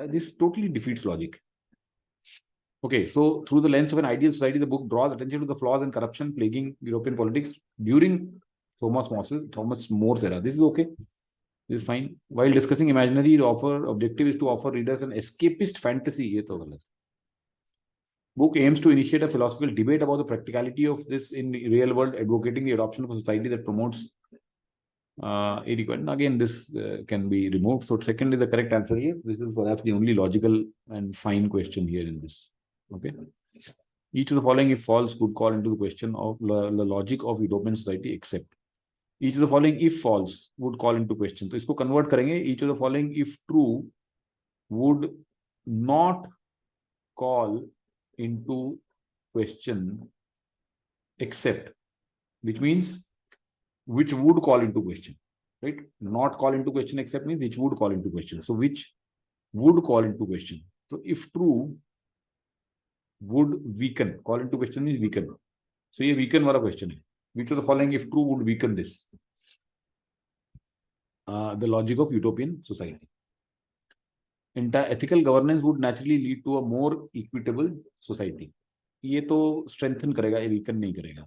this totally defeats logic. Okay, so through the lens of an ideal society, the book draws attention to the flaws and corruption plaguing European politics during Thomas More's era. This is okay. This is fine. While discussing imaginary, the objective is to offer readers an escapist fantasy. Book aims to initiate a philosophical debate about the practicality of this in the real world, advocating the adoption of a society that promotes equality. Again, this can be removed. So second is the correct answer here. This is perhaps the only logical and fine question here in this. Okay. Each of the following, if false, could call into the question of the logic of European society, except. Each of the following, if false, would call into question. So, इसको convert करेंगे. Each of the following, if true, would not call into question, except, which means which would call into question, right? Not call into question except means which would call into question. So which would call into question. So if true, would weaken. Call into question means weaken. So ये weaken वाला question है. Which of the following, if true, would weaken this? The logic of utopian society. Ethical governance would naturally lead to a more equitable society. ये तो strengthen करेगा, ये weaken नहीं करेगा.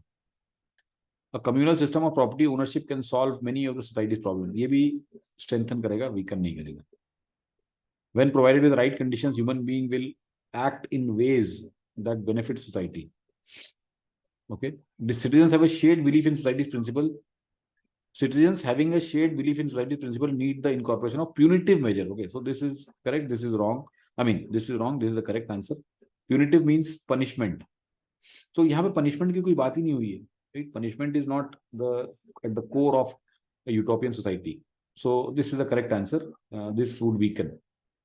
A communal system of property ownership can solve many of the society's problems. ये भी strengthen करेगा, weaken नहीं करेगा. When provided with the right conditions, human being will act in ways that benefit society. Okay. The citizens have a shared belief in society's principle. Citizens having a shared belief in society's principle need the incorporation of punitive measure. Okay. So this is correct. This is wrong. I mean, this is wrong. This is the correct answer. Punitive means punishment. So यहाँ पे punishment की कोई बात ही नहीं हुई है. Right? Punishment is not at the core of a utopian society. So this is the correct answer. This would weaken.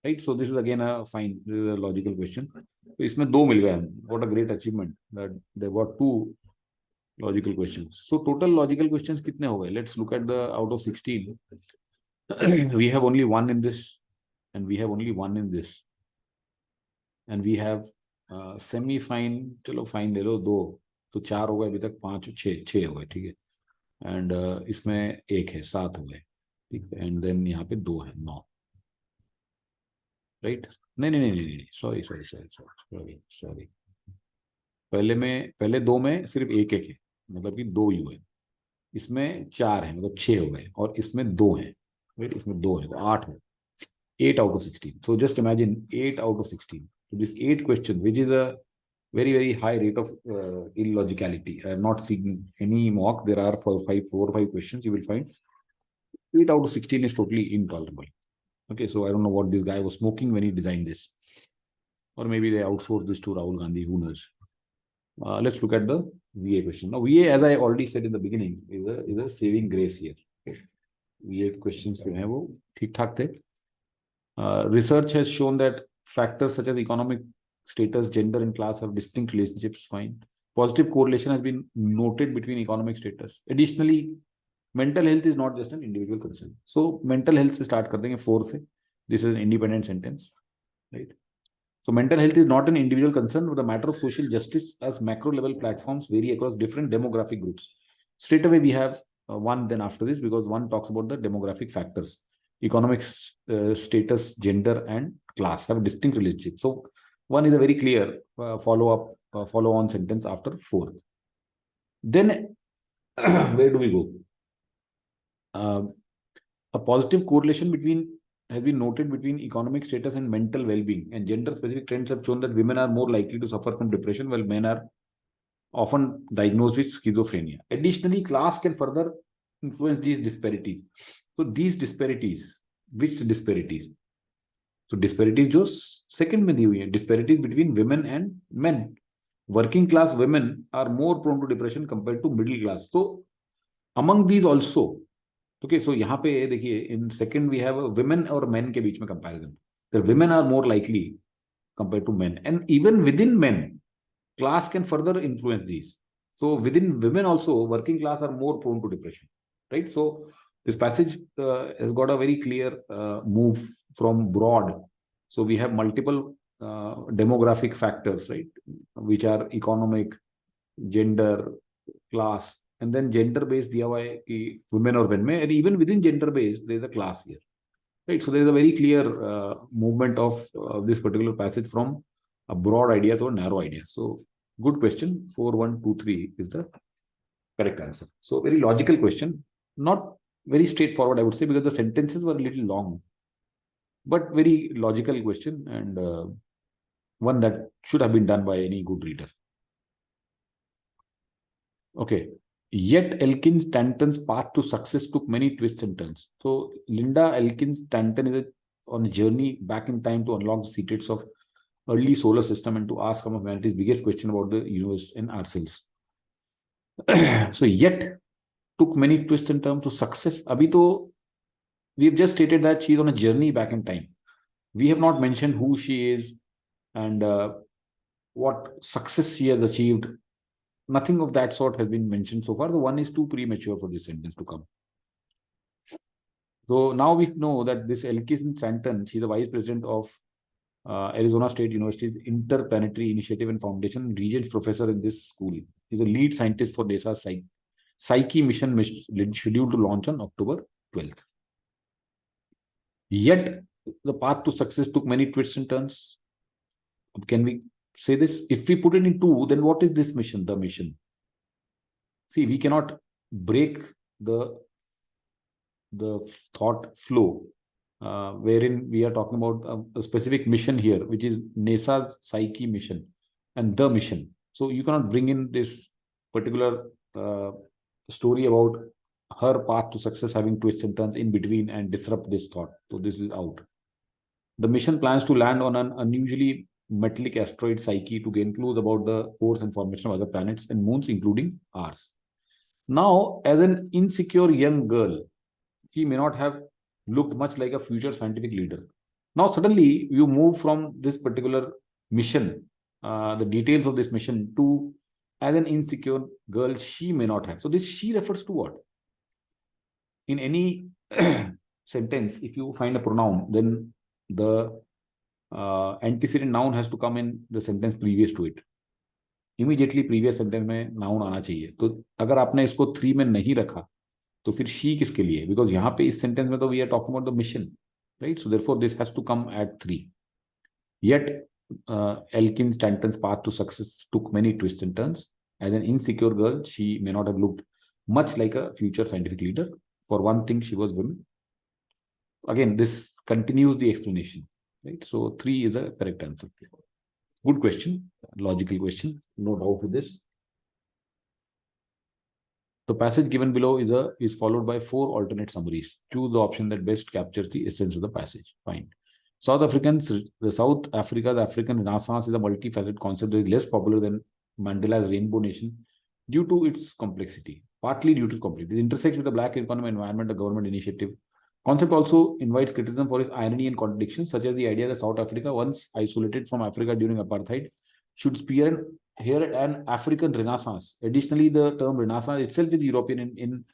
Right? So this is again a fine, this is a logical question. तो इसमें 2 मिल गए. What a great achievement that they got 2 logical questions. So total logical questions कितने हो गए? Let's look at the out of 16. We have only 1 in this, and we have only 1 in this, and we have semi fine. चलो fine ले लो 2, तो 4 हो गए अभी तक, 5 6 हो गए, ठीक है. एंड इसमें 1 है, 7 हो गए, ठीक है. एंड देन यहाँ पे 2 है, 9, राइट. नहीं नहीं नहीं नहीं नहीं, sorry sorry sorry sorry sorry. पहले 2 में सिर्फ 1 1 है, मतलब कि 2 यू है. इसमें 4 है, मतलब 6 हो गए, और इसमें 2 है, राइट. इसमें 2 है, तो 8 है. 8 out of 16. So just imagine 8 out of 16. So this 8 question, which is a very, very high rate of illogicality. I have not seen any mock. There are 4 or 5 questions you will find. 8 out of 16 is totally intolerable. Okay, so I don't know what this guy was smoking when he designed this. Or maybe they outsourced this to Rahul Gandhi, who knows. Let's look at the VA question. Now, VA, as I already said in the beginning, is a saving grace here. VA questions जो हैं वो ठीक ठाक थे. Research has shown that factors such as economic status, gender, and class have distinct relationships. Fine. Positive correlation has been noted between economic status. Additionally, mental health is not just an individual concern. So, mental health से start कर देंगे 4 से. This is an independent sentence, right? So, mental health is not an individual concern, but a matter of social justice as macro level platforms vary across different demographic groups. Straight away, we have 1 then after this, because 1 talks about the demographic factors. Economic status, gender, and class have a distinct relationship. So 1 is a very clear follow-on sentence after 4th. Then where do we go? A positive correlation has been noted between economic status and mental well-being, and gender-specific trends have shown that women are more likely to suffer from depression, while men are often diagnosed with schizophrenia. Additionally, class can further influence these disparities. So these disparities, which disparities? So disparities जो second में दी हुई है, disparities between women and men. Working class women are more prone to depression compared to middle class. So among these also, okay, so यहाँ पे देखिए, in second we have women और men के बीच में comparison. The women are more likely compared to men, and even within men, class can further influence these. So within women also, working class are more prone to depression, right? So this passage has got a very clear move from broad. So we have multiple demographic factors, right, which are economic, gender, class, and then gender based दिया हुआ है कि women और men में, and even within gender based there is a class here, right? So there is a very clear movement of this particular passage from a broad idea to a narrow idea. So good question. 4, 1, 2, 3 is the correct answer. So very logical question, not very straightforward, I would say, because the sentences were a little long, but very logical question, and one that should have been done by any good reader. Okay. Yet Elkins Stanton's path to success took many twists and turns. So Linda Elkins Stanton is on a journey back in time to unlock the secrets of early solar system and to ask some of humanity's biggest question about the universe and ourselves. So yet took many twists and turns to success. Abhi to we have just stated that she is on a journey back in time. We have not mentioned who she is and what success she has achieved. Nothing of that sort has been mentioned so far. The 1 is too premature for this sentence to come. So now we know that this Elkins Stanton, she's the vice president of Arizona State University's Interplanetary Initiative and Foundation, Regents professor in this school. He's a lead scientist for NASA's Psyche mission scheduled to launch on October 12th. Yet the path to success took many twists and turns. Can we say this? If we put it in 2, then what is this mission? The mission. See, we cannot break the thought flow wherein we are talking about a specific mission here, which is NASA's Psyche mission and the mission. So you cannot bring in this particular story about her path to success having twists and turns in between and disrupt this thought. So this is out. The mission plans to land on an unusually metallic asteroid Psyche to gain clues about the course and formation of other planets and moons, including ours. Now, as an insecure young girl, she may not have looked much like a future scientific leader. Now, suddenly, you move from this particular mission the details of this mission to as an insecure girl she may not have. So this she refers to what? In any sentence, if you find a pronoun, then the antecedent noun has to come in the sentence previous to it. Immediately previous sentence में noun आना चाहिए. तो अगर आपने इसको 3 में नहीं रखा तो फिर she किसके लिए? Because यहाँ पे इस sentence में तो we are talking about the mission, right? So therefore this has to come at 3. Yet Elkin Stanton's path to success took many twists and turns. As an insecure girl, she may not have looked much like a future scientific leader. For one thing, she was women. Again, this continues the explanation, right? So 3 is the correct answer. Good question, logical question, no doubt with this. The passage given below is followed by 4 alternate summaries. Choose the option that best captures the essence of the passage. Fine. The South Africa's African Renaissance is a multifaceted concept that is less popular than Mandela's Rainbow Nation due to its complexity, partly due to its complexity. It intersects with the Black economy environment, a government initiative. Concept also invites criticism for its irony and contradictions, such as the idea that South Africa, once isolated from Africa during apartheid, should spearhead an African Renaissance. Additionally, the term Renaissance itself is European in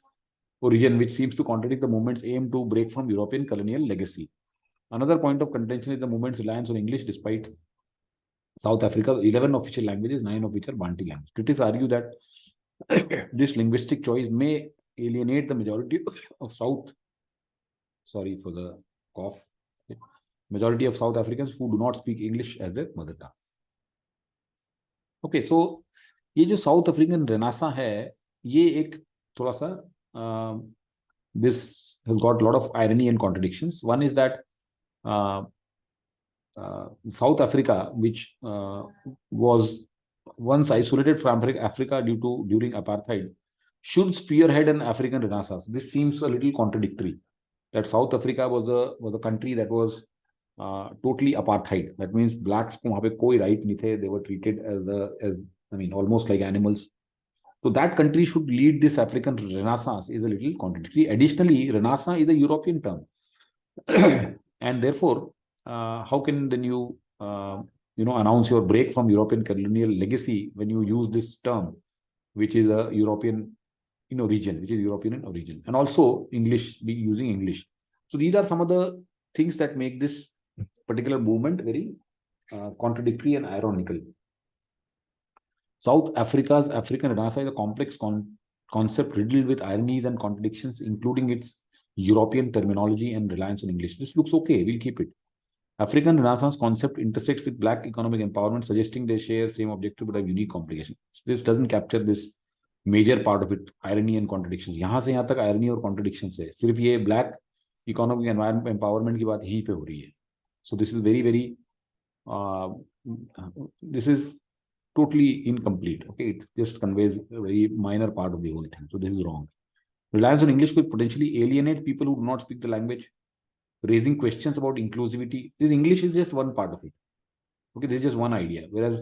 origin, which seems to contradict the movement's aim to break from European colonial legacy. Another point of contention is the movement's reliance on English, despite South Africa's 11 official languages, 9 of which are Bantu languages. Critics argue that this linguistic choice may alienate the majority of Sorry for the cough. Majority of South Africans who do not speak English as their mother tongue. Okay, so ये जो South African Renaissance है, ये एक थोड़ा सा this has got a lot of irony and contradictions. One is that South Africa, which was once isolated from Africa during apartheid, should spearhead an African Renaissance. This seems a little contradictory. That South Africa was a country that was totally apartheid. That means blacks को वहाँ पे कोई right नहीं थे. They were treated as almost like animals. So that country should lead this African Renaissance is a little contradictory. Additionally, Renaissance is a European term, and therefore, how can then you announce your break from European colonial legacy when you use this term, which is a European European in origin, and also using English. So these are some of the things that make this particular movement very contradictory and ironical. South Africa's African Renaissance is a complex concept riddled with ironies and contradictions, including its European terminology and reliance on English. This looks okay, we'll keep it. African Renaissance concept intersects with Black economic empowerment, suggesting they share same objective but have unique complications. This doesn't capture this major part of it, irony and contradictions. यहाँ से यहाँ तक irony और contradictions है. सिर्फ ये Black economic empowerment की बात यहीं पे हो रही है. So this is very this is totally incomplete. Okay, it just conveys a very minor part of the whole thing. So this is wrong. Reliance on English could potentially alienate people who do not speak the language, raising questions about inclusivity. This English is just one part of it. Okay, this is just one idea. Whereas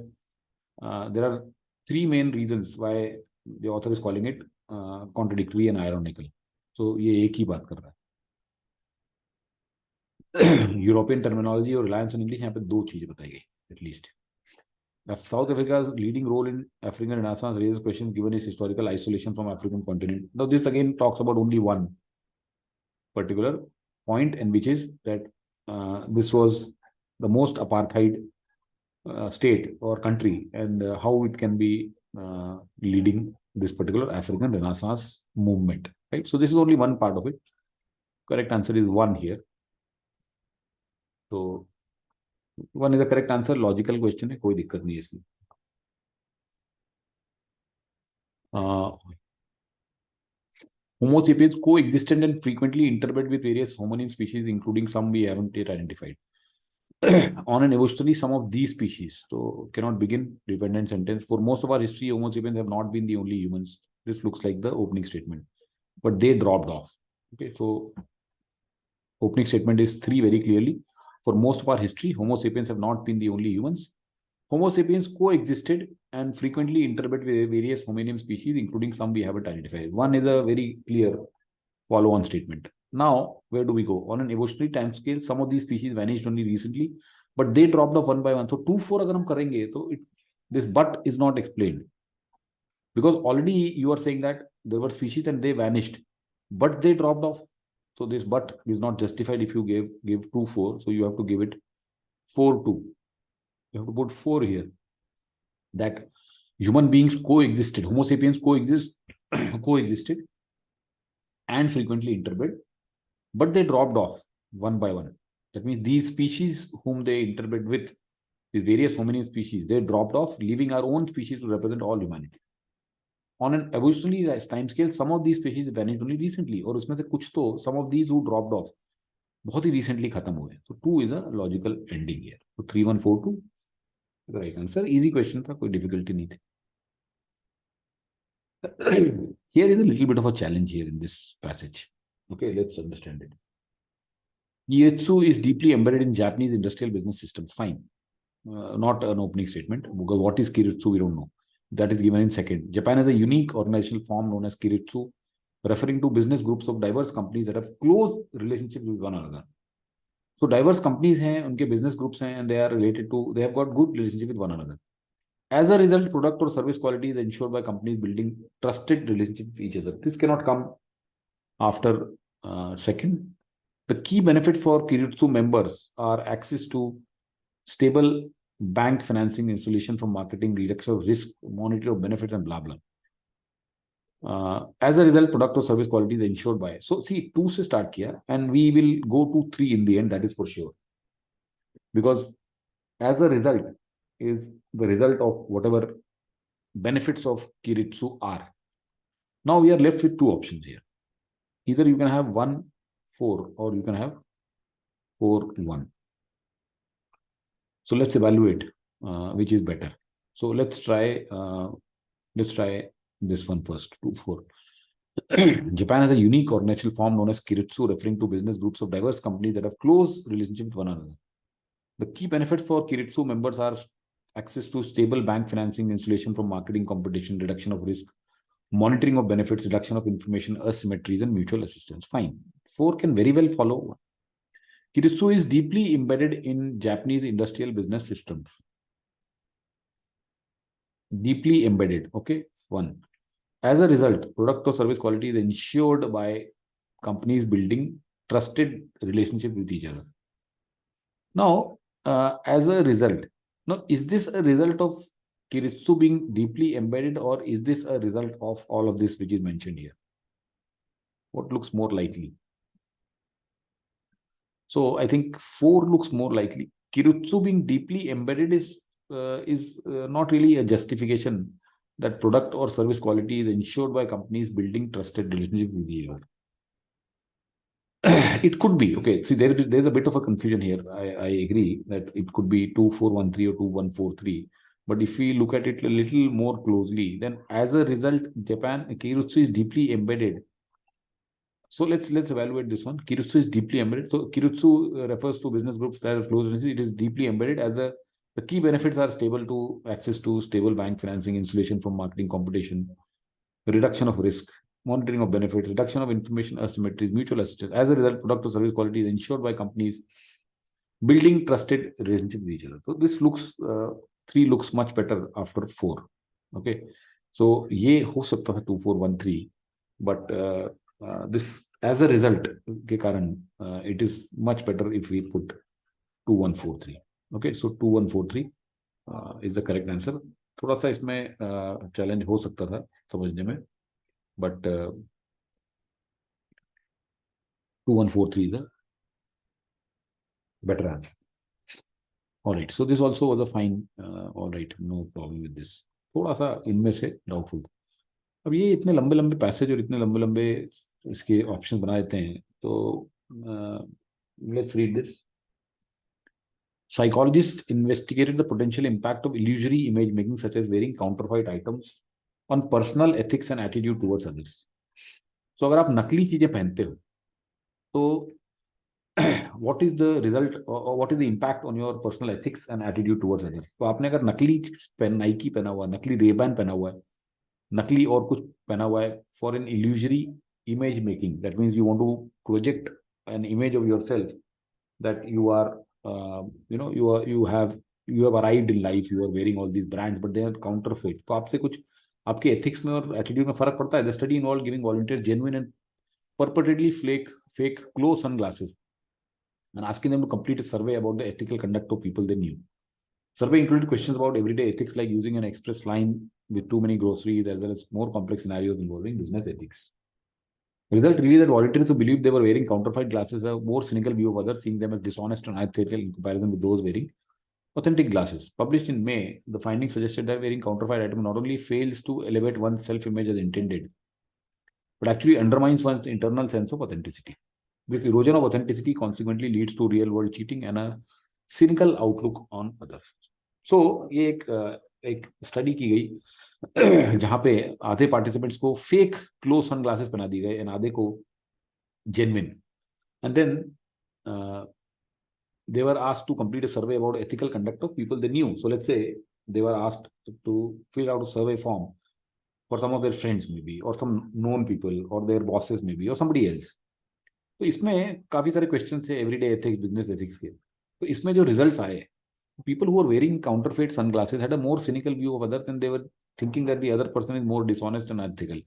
there are 3 main reasons why the author is calling it contradictory and ironical. So ये एक ही बात कर रहा है. European terminology और reliance on English यहाँ पे 2 चीजें बताई गई at least. South Africa's leading role in African Renaissance raises questions given its historical isolation from African continent. Now this again talks about only one particular point, and which is that this was the most apartheid state or country, and how it can be leading this particular African Renaissance movement, right? So this is only one part of it. Correct answer is 1 here. So 1 is the correct answer. Logical question है, कोई दिक्कत नहीं है इसमें. Homo sapiens coexisted and frequently interbred with various hominin species, including some we haven't yet identified. On an evolutionary, some of these species, so cannot begin dependent sentence. For most of our history, Homo sapiens have not been the only humans. This looks like the opening statement, but they dropped off. Okay, so opening statement is 3 very clearly. For most of our history, Homo sapiens have not been the only humans. Homo sapiens coexisted and frequently interbred with various hominin species, including some we haven't identified. 1 is a very clear follow-on statement. Now, where do we go? On an evolutionary timescale, some of these species vanished only recently, but they dropped off one by one. So 2, 4 अगर हम करेंगे, तो This but is not explained, because already you are saying that there were species and they vanished, but they dropped off. So this but is not justified if you give 2 4. So you have to give it 4 2. You have to put 4 here. That human beings coexisted, Homo sapiens coexisted and frequently interbred, but they dropped off one by one. That means these species whom they interbred with, these various hominid species, they dropped off, leaving our own species to represent all humanity. On an evolutionary time scale, some of these species vanished only recently, और उसमें से कुछ तो, some of these who dropped off बहुत ही recently खत्म हुए. So 2 is a logical ending here. So 3 1 4 2 the right answer. Easy question था, कोई difficulty नहीं थी. Here is a little bit of a challenge here in this passage. Okay, let's understand it. Kiritsu is deeply embedded in Japanese industrial business systems. Fine. Not an opening statement, because what is Kiritsu, we don't know. That is given in second. Japan has a unique organizational form known as Kiritsu, referring to business groups of diverse companies that have close relationships with one another. So diverse companies हैं, उनके business groups हैं, and they are related to, they have got good relationship with one another. As a result, product or service quality is ensured by companies building trusted relationships with each other. This cannot come after second. The key benefits for Kiritsu members are access to stable bank financing, insulation from marketing, reduction of risk, monitoring of benefits, and blah blah. As a result, product or service quality is ensured by. So see, 2 se start kiya, and we will go to 3 in the end. That is for sure, because as a result is the result of whatever benefits of Kiritsu are. Now we are left with 2 options here. Either you can have 1 4 or you can have 4 1. So let's evaluate which is better. So let's try this one first. 2 4. Japan has a unique organizational form known as Kiritsu, referring to business groups of diverse companies that have close relationship with one another. The key benefits for Kiritsu members are access to stable bank financing, insulation from marketing competition, reduction of risk, monitoring of benefits, reduction of information asymmetries, and mutual assistance. Fine. 4 can very well follow. Kiritsu is deeply embedded in Japanese industrial business systems. Deeply embedded. Okay. 1. As a result, product or service quality is ensured by companies building trusted relationship with each other. Now, as a result, now is this a result of Kiritsu being deeply embedded, or is this a result of all of this which is mentioned here? What looks more likely? So I think 4 looks more likely. Kiritsu being deeply embedded is not really a justification that product or service quality is ensured by companies building trusted relationship with each other. It could be. Okay, see, there's a bit of a confusion here. I agree that it could be 2 4 1 3 or 2 1 4 3. But if we look at it a little more closely, then as a result, Kiritsu is deeply embedded. So let's evaluate this one. Kiritsu is deeply embedded. So Kiritsu refers to business groups that are close relationship. It is deeply embedded as the key benefits are stable to access to stable bank financing, insulation from marketing competition, reduction of risk, monitoring of benefits, reduction of information asymmetries, mutual assistance. As a result, product or service quality is ensured by companies building trusted relationship with each other. So this looks 3 looks much better after 4. Okay, so ये हो सकता था 2 4 1 3, but this as a result के कारण it is much better if we put 2 1 4 3. Okay, so 2 1 4 3 is the correct answer. थोड़ा सा इसमें challenge हो सकता था समझने में, but 2 1 4 3 is the better answer. All right, so this also was a fine. All right, no problem with this. थोड़ा सा इनमें से डाउटफुल. अब ये इतने लंबे लंबे पैसेज और इतने लंबे लंबे इसके ऑप्शन बना देते हैं, तो let's read this. Psychologists investigated the potential impact of illusory image making, such as wearing counterfeit items, on personal ethics and attitude towards others. So अगर आप नकली चीजें पहनते हो, तो what is the result or what is the impact on your personal ethics and attitude towards others? तो आपने अगर नकली नाइकी पहना हुआ है, नकली रेबैन पहना हुआ है, नकली और कुछ पहना हुआ है for an illusory image making, that means you want to project an image of yourself that you are you have you have arrived in life, you are wearing all these brands, but they are counterfeit. तो आपसे कुछ आपके ethics में और attitude में फर्क पड़ता है. The study involved giving volunteers genuine and purportedly fake close sunglasses and asking them to complete a survey about the ethical conduct of people they knew. Survey included questions about everyday ethics like using an express line with too many groceries, as well as more complex scenarios involving business ethics. Result revealed that volunteers who believed they were wearing counterfeit glasses have a more cynical view of others, seeing them as dishonest and unethical in comparison with those wearing authentic glasses. Published in May, the findings suggested that wearing counterfeit items not only fails to elevate one's self-image as intended, but actually undermines one's internal sense of authenticity. This erosion of authenticity consequently leads to real-world cheating and a cynical outlook on others. So, ये एक study की गई जहां पे आधे participants को fake close sunglasses पहना दी गए एंड आधे को genuine, and then they were asked to complete a survey about ethical conduct of people they knew. So let's say they were asked to fill out a survey form for some of their friends maybe, or some known people, or their bosses maybe, or somebody else. तो इसमें काफी सारे question थे everyday ethics, business ethics के. तो इसमें जो results आए, people who were wearing counterfeit sunglasses had a more cynical view of others, and they were thinking that the other person is more dishonest and unethical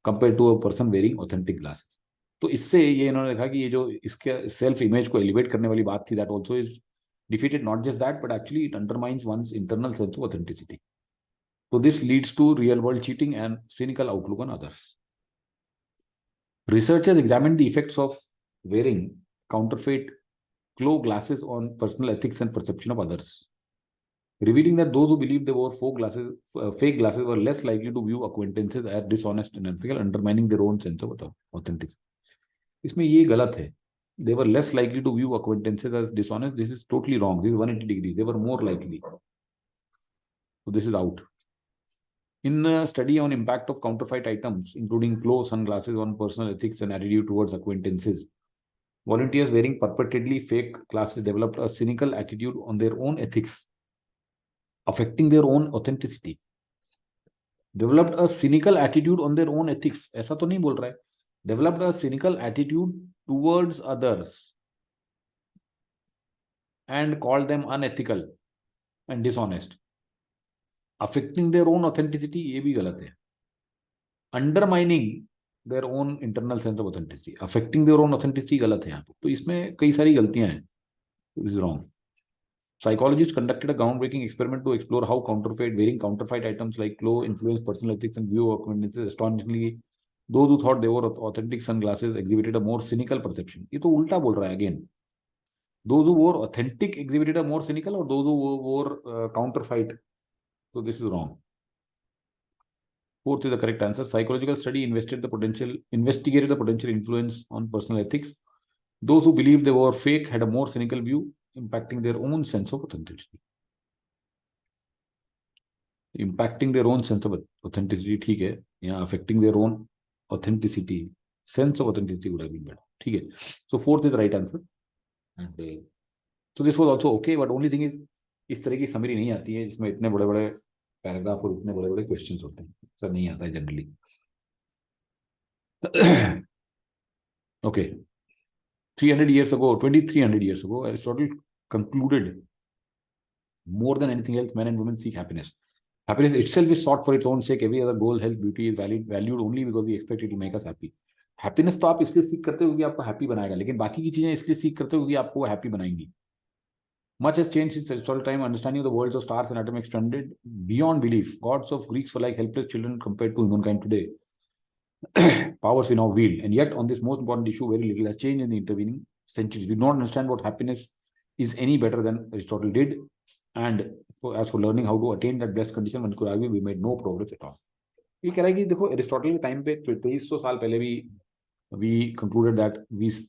compared to a person wearing authentic glasses. तो इससे ये इन्होंने देखा कि ये जो इसके self image को एलिवेट करने वाली बात थी, that also is defeated. Not just that, but actually it undermines one's internal sense of authenticity. So this leads to real world cheating and cynical outlook on others. Researchers examined the effects of wearing counterfeit glow glasses on personal ethics and perception of others, revealing that those who believed they wore fake glasses were less likely to view acquaintances as dishonest and unethical, undermining their own sense of authenticity. इसमें ये गलत है. They were less likely to view acquaintances as dishonest. This is totally wrong. This is 180 degrees. They were more likely. So this is out. In a study on impact of counterfeit items, including clothes, sunglasses on personal ethics and attitude towards acquaintances, volunteers wearing purportedly fake glasses developed a cynical attitude on their own ethics, affecting their own authenticity. Developed a cynical attitude on their own ethics. ऐसा तो नहीं बोल रहा है. Developed a cynical attitude towards others and called them unethical and dishonest. Affecting their own authenticity, ये भी गलत है. Undermining their own internal sense of authenticity. Affecting their own authenticity गलत है यहाँ पे. तो इसमें कई सारी गलतियां हैं. This is wrong. Psychologists conducted a groundbreaking experiment to explore how wearing counterfeit items like clothes influence personal ethics and view of acquaintances. Astonishingly, those who thought they wore authentic sunglasses exhibited a more cynical perception. ये तो उल्टा बोल रहा है again. Those who wore authentic exhibited a more cynical, or those who wore counterfeit. So this is wrong. Fourth is the correct answer. Psychological study investigated the potential influence on personal ethics. Those who believed they were fake had a more cynical view, impacting their own sense of authenticity. Impacting their own sense of authenticity, ठीक है. Yeah, affecting their own authenticity, sense of authenticity would have been better. ठीक है. So fourth is the right answer. And so this was also okay, but only thing is इस तरह की summary नहीं आती है जिसमें इतने बड़े बड़े पैराग्राफ और इतने बड़े बड़े क्वेश्चंस होते हैं. सर नहीं आता है generally. Okay. 2300 years ago, Aristotle concluded, more than anything else, men and women seek happiness. Happiness itself is sought for its own sake. Every other goal, health, beauty is valued only because we expect it to make us happy. Happiness तो आप इसलिए सीख करते हो कि आपको happy बनाएगा, लेकिन बाकी की चीजें इसलिए सीख करते हो कि आपको हैप्पी बनाएंगी. Much has changed since Aristotle time. Understanding of the worlds of stars and atoms extended beyond belief. Gods of Greeks were like helpless children compared to humankind today. Powers we now wield, and yet on this most important issue, very little has changed in the intervening centuries. We don't understand what happiness is any better than Aristotle did, and as for learning how to attain that blessed condition, one could argue we made no progress at all. ये कह रहा है कि देखो Aristotle के time पे 2300 साल पहले भी we concluded that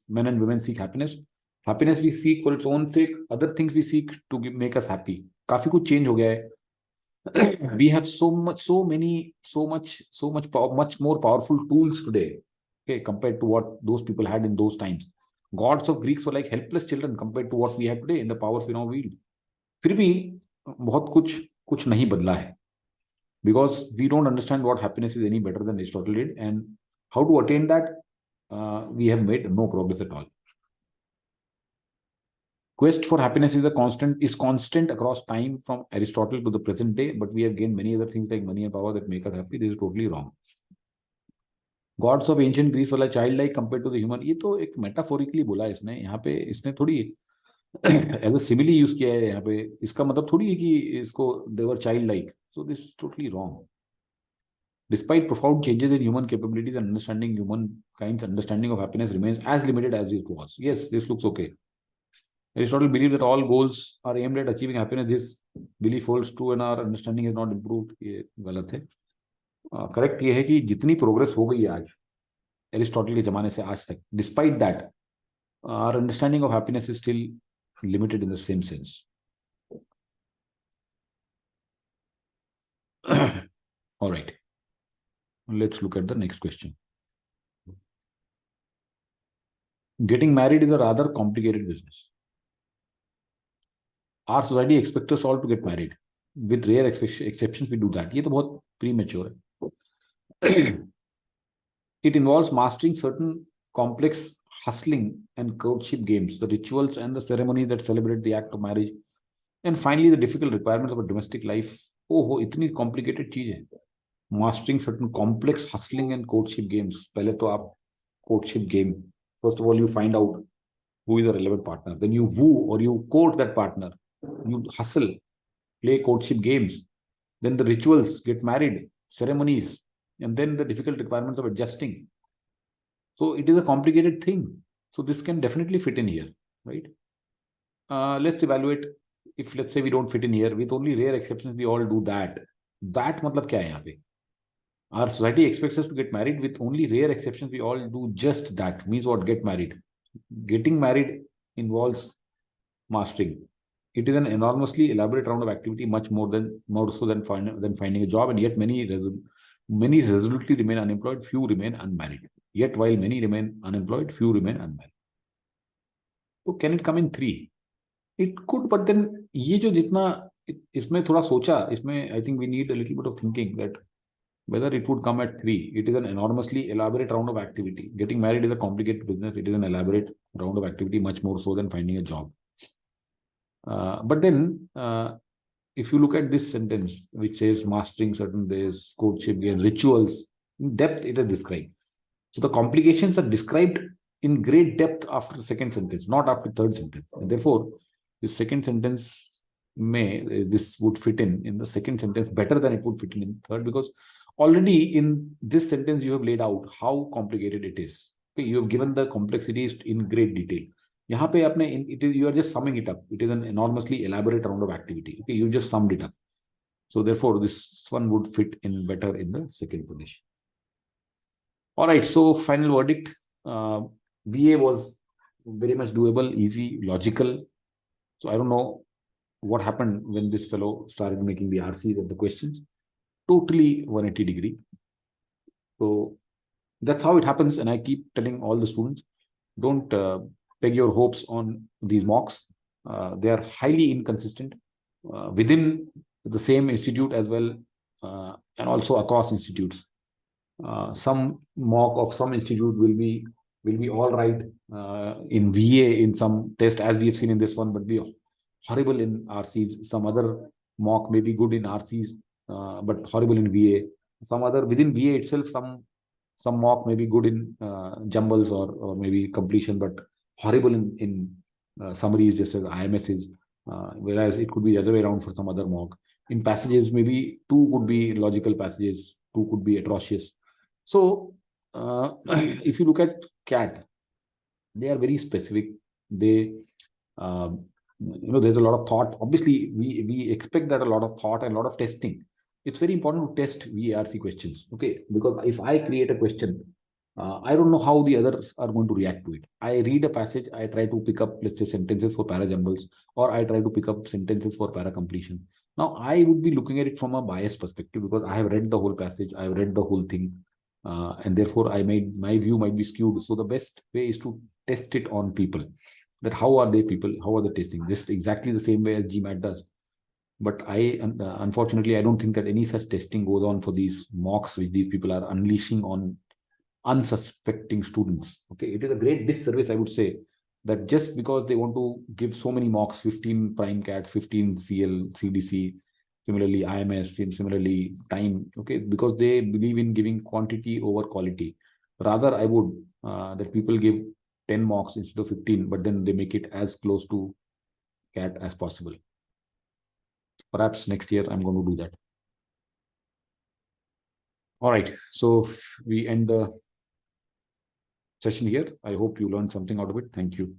men and women seek happiness. Happiness we seek for its own sake. Other things we seek to make us happy. काफी कुछ change हो गया है. We have much more powerful tools today, okay, compared to what those people had in those times. Gods of Greeks were like helpless children compared to what we have today in the powers we now wield. फिर भी बहुत कुछ नहीं बदला है, because we don't understand what happiness is any better than Aristotle did, and how to attain that, we have made no progress at all. Quest for happiness is constant across time from Aristotle to the present day, but we have gained many other things like money and power that make us happy. This is totally wrong. Gods of ancient Greece वाला childlike compared to the human, ये तो एक metaphorically बोला है इसने, यहाँ पे इसने थोड़ी एज अ सिमिली यूज किया है यहाँ पे, इसका मतलब थोड़ी है कि इसको they were childlike. So this is totally wrong. Despite profound changes in human capabilities and understanding, humankind's understanding of happiness remains as limited as it was. Yes, this looks okay. Aristotle believed that all goals are aimed at achieving happiness. This belief holds true and our understanding has not improved. ये गलत है. Correct ये है कि जितनी progress हो गई है आज एरिस्टोटल के जमाने से आज तक, despite that our understanding of happiness is still limited in the same sense. All right. Let's look at the next question. Getting married is a rather complicated business. Our society expects us all to get married. With rare exceptions, we do that. ये तो बहुत premature है. It involves mastering certain complex hustling and courtship games, the rituals and the ceremonies that celebrate the act of marriage, and finally the difficult requirements of a domestic life. Oh, इतनी complicated चीज है. Mastering certain complex hustling and courtship games. पहले तो आप courtship game. First of all, you find out who is the relevant partner. Then you woo or you court that partner. You hustle, play courtship games. Then the rituals, get married, ceremonies, and then the difficult requirements of adjusting. So it is a complicated thing. So this can definitely fit in here, right? Let's evaluate if, let's say, we don't fit in here. With only rare exceptions, we all do that. That मतलब क्या है यहाँ पे? Our society expects us to get married. With only rare exceptions, we all do just that. Means what? Get married. Getting married involves mastering. It is an enormously elaborate round of activity, much more so than finding a job, and yet many resolutely remain unemployed, few remain unmarried. Yet while many remain unemployed, few remain unmarried. So can it come in 3? It could, but then ये जो जितना इसमें थोड़ा सोचा, इसमें I think we need a little bit of thinking that whether it would come at 3. It is an enormously elaborate round of activity. Getting married is a complicated business. It is an elaborate round of activity, much more so than finding a job. But then, if you look at this sentence, which says mastering certain days, courtship and rituals, in depth it is described. So the complications are described in great depth after the second sentence, not after third sentence. And therefore, the second sentence this would fit in the second sentence better than it would fit in the third, because already in this sentence you have laid out how complicated it is. Okay, you have given the complexities in great detail. यहाँ पे आपने you are just summing it up. It is an enormously elaborate round of activity. Okay, you just summed it up. So therefore, this one would fit in better in the second position. All right. So final verdict: VA was very much doable, easy, logical. So I don't know what happened when this fellow started making the RCs of the questions. Totally 180 degree. So that's how it happens. And I keep telling all the students, don't peg your hopes on these mocks. They are highly inconsistent within the same institute as well, and also across institutes. Some mock of some institute will be all right in VA in some test, as we have seen in this one, but be horrible in RCs. Some other mock may be good in RCs, but horrible in VA. Some other within VA itself, some mock may be good in jumbles or maybe completion, but horrible in summaries, just as IMS is. Whereas it could be the other way around for some other mock. In passages, maybe 2 could be logical passages, 2 could be atrocious. So if you look at CAT, they are very specific. They there's a lot of thought. Obviously, we expect that a lot of thought and a lot of testing. It's very important to test VARC questions, okay? Because if I create a question, I don't know how the others are going to react to it. I read a passage, I try to pick up, let's say, sentences for para jumbles, or I try to pick up sentences for para completion. Now, I would be looking at it from a biased perspective because I have read the whole passage, I have read the whole thing, and therefore my view might be skewed. So the best way is to test it on people. That how are they testing? Just exactly the same way as GMAT does. But unfortunately, I don't think that any such testing goes on for these mocks which these people are unleashing on unsuspecting students. Okay, it is a great disservice, I would say, that just because they want to give so many mocks, 15 prime cats, 15 CL, CDC, similarly IMS, similarly time, okay, because they believe in giving quantity over quality. Rather, I would that people give 10 mocks instead of 15, but then they make it as close to cat as possible. Perhaps next year I'm going to do that. All right, so we end the session here. I hope you learned something out of it. Thank you.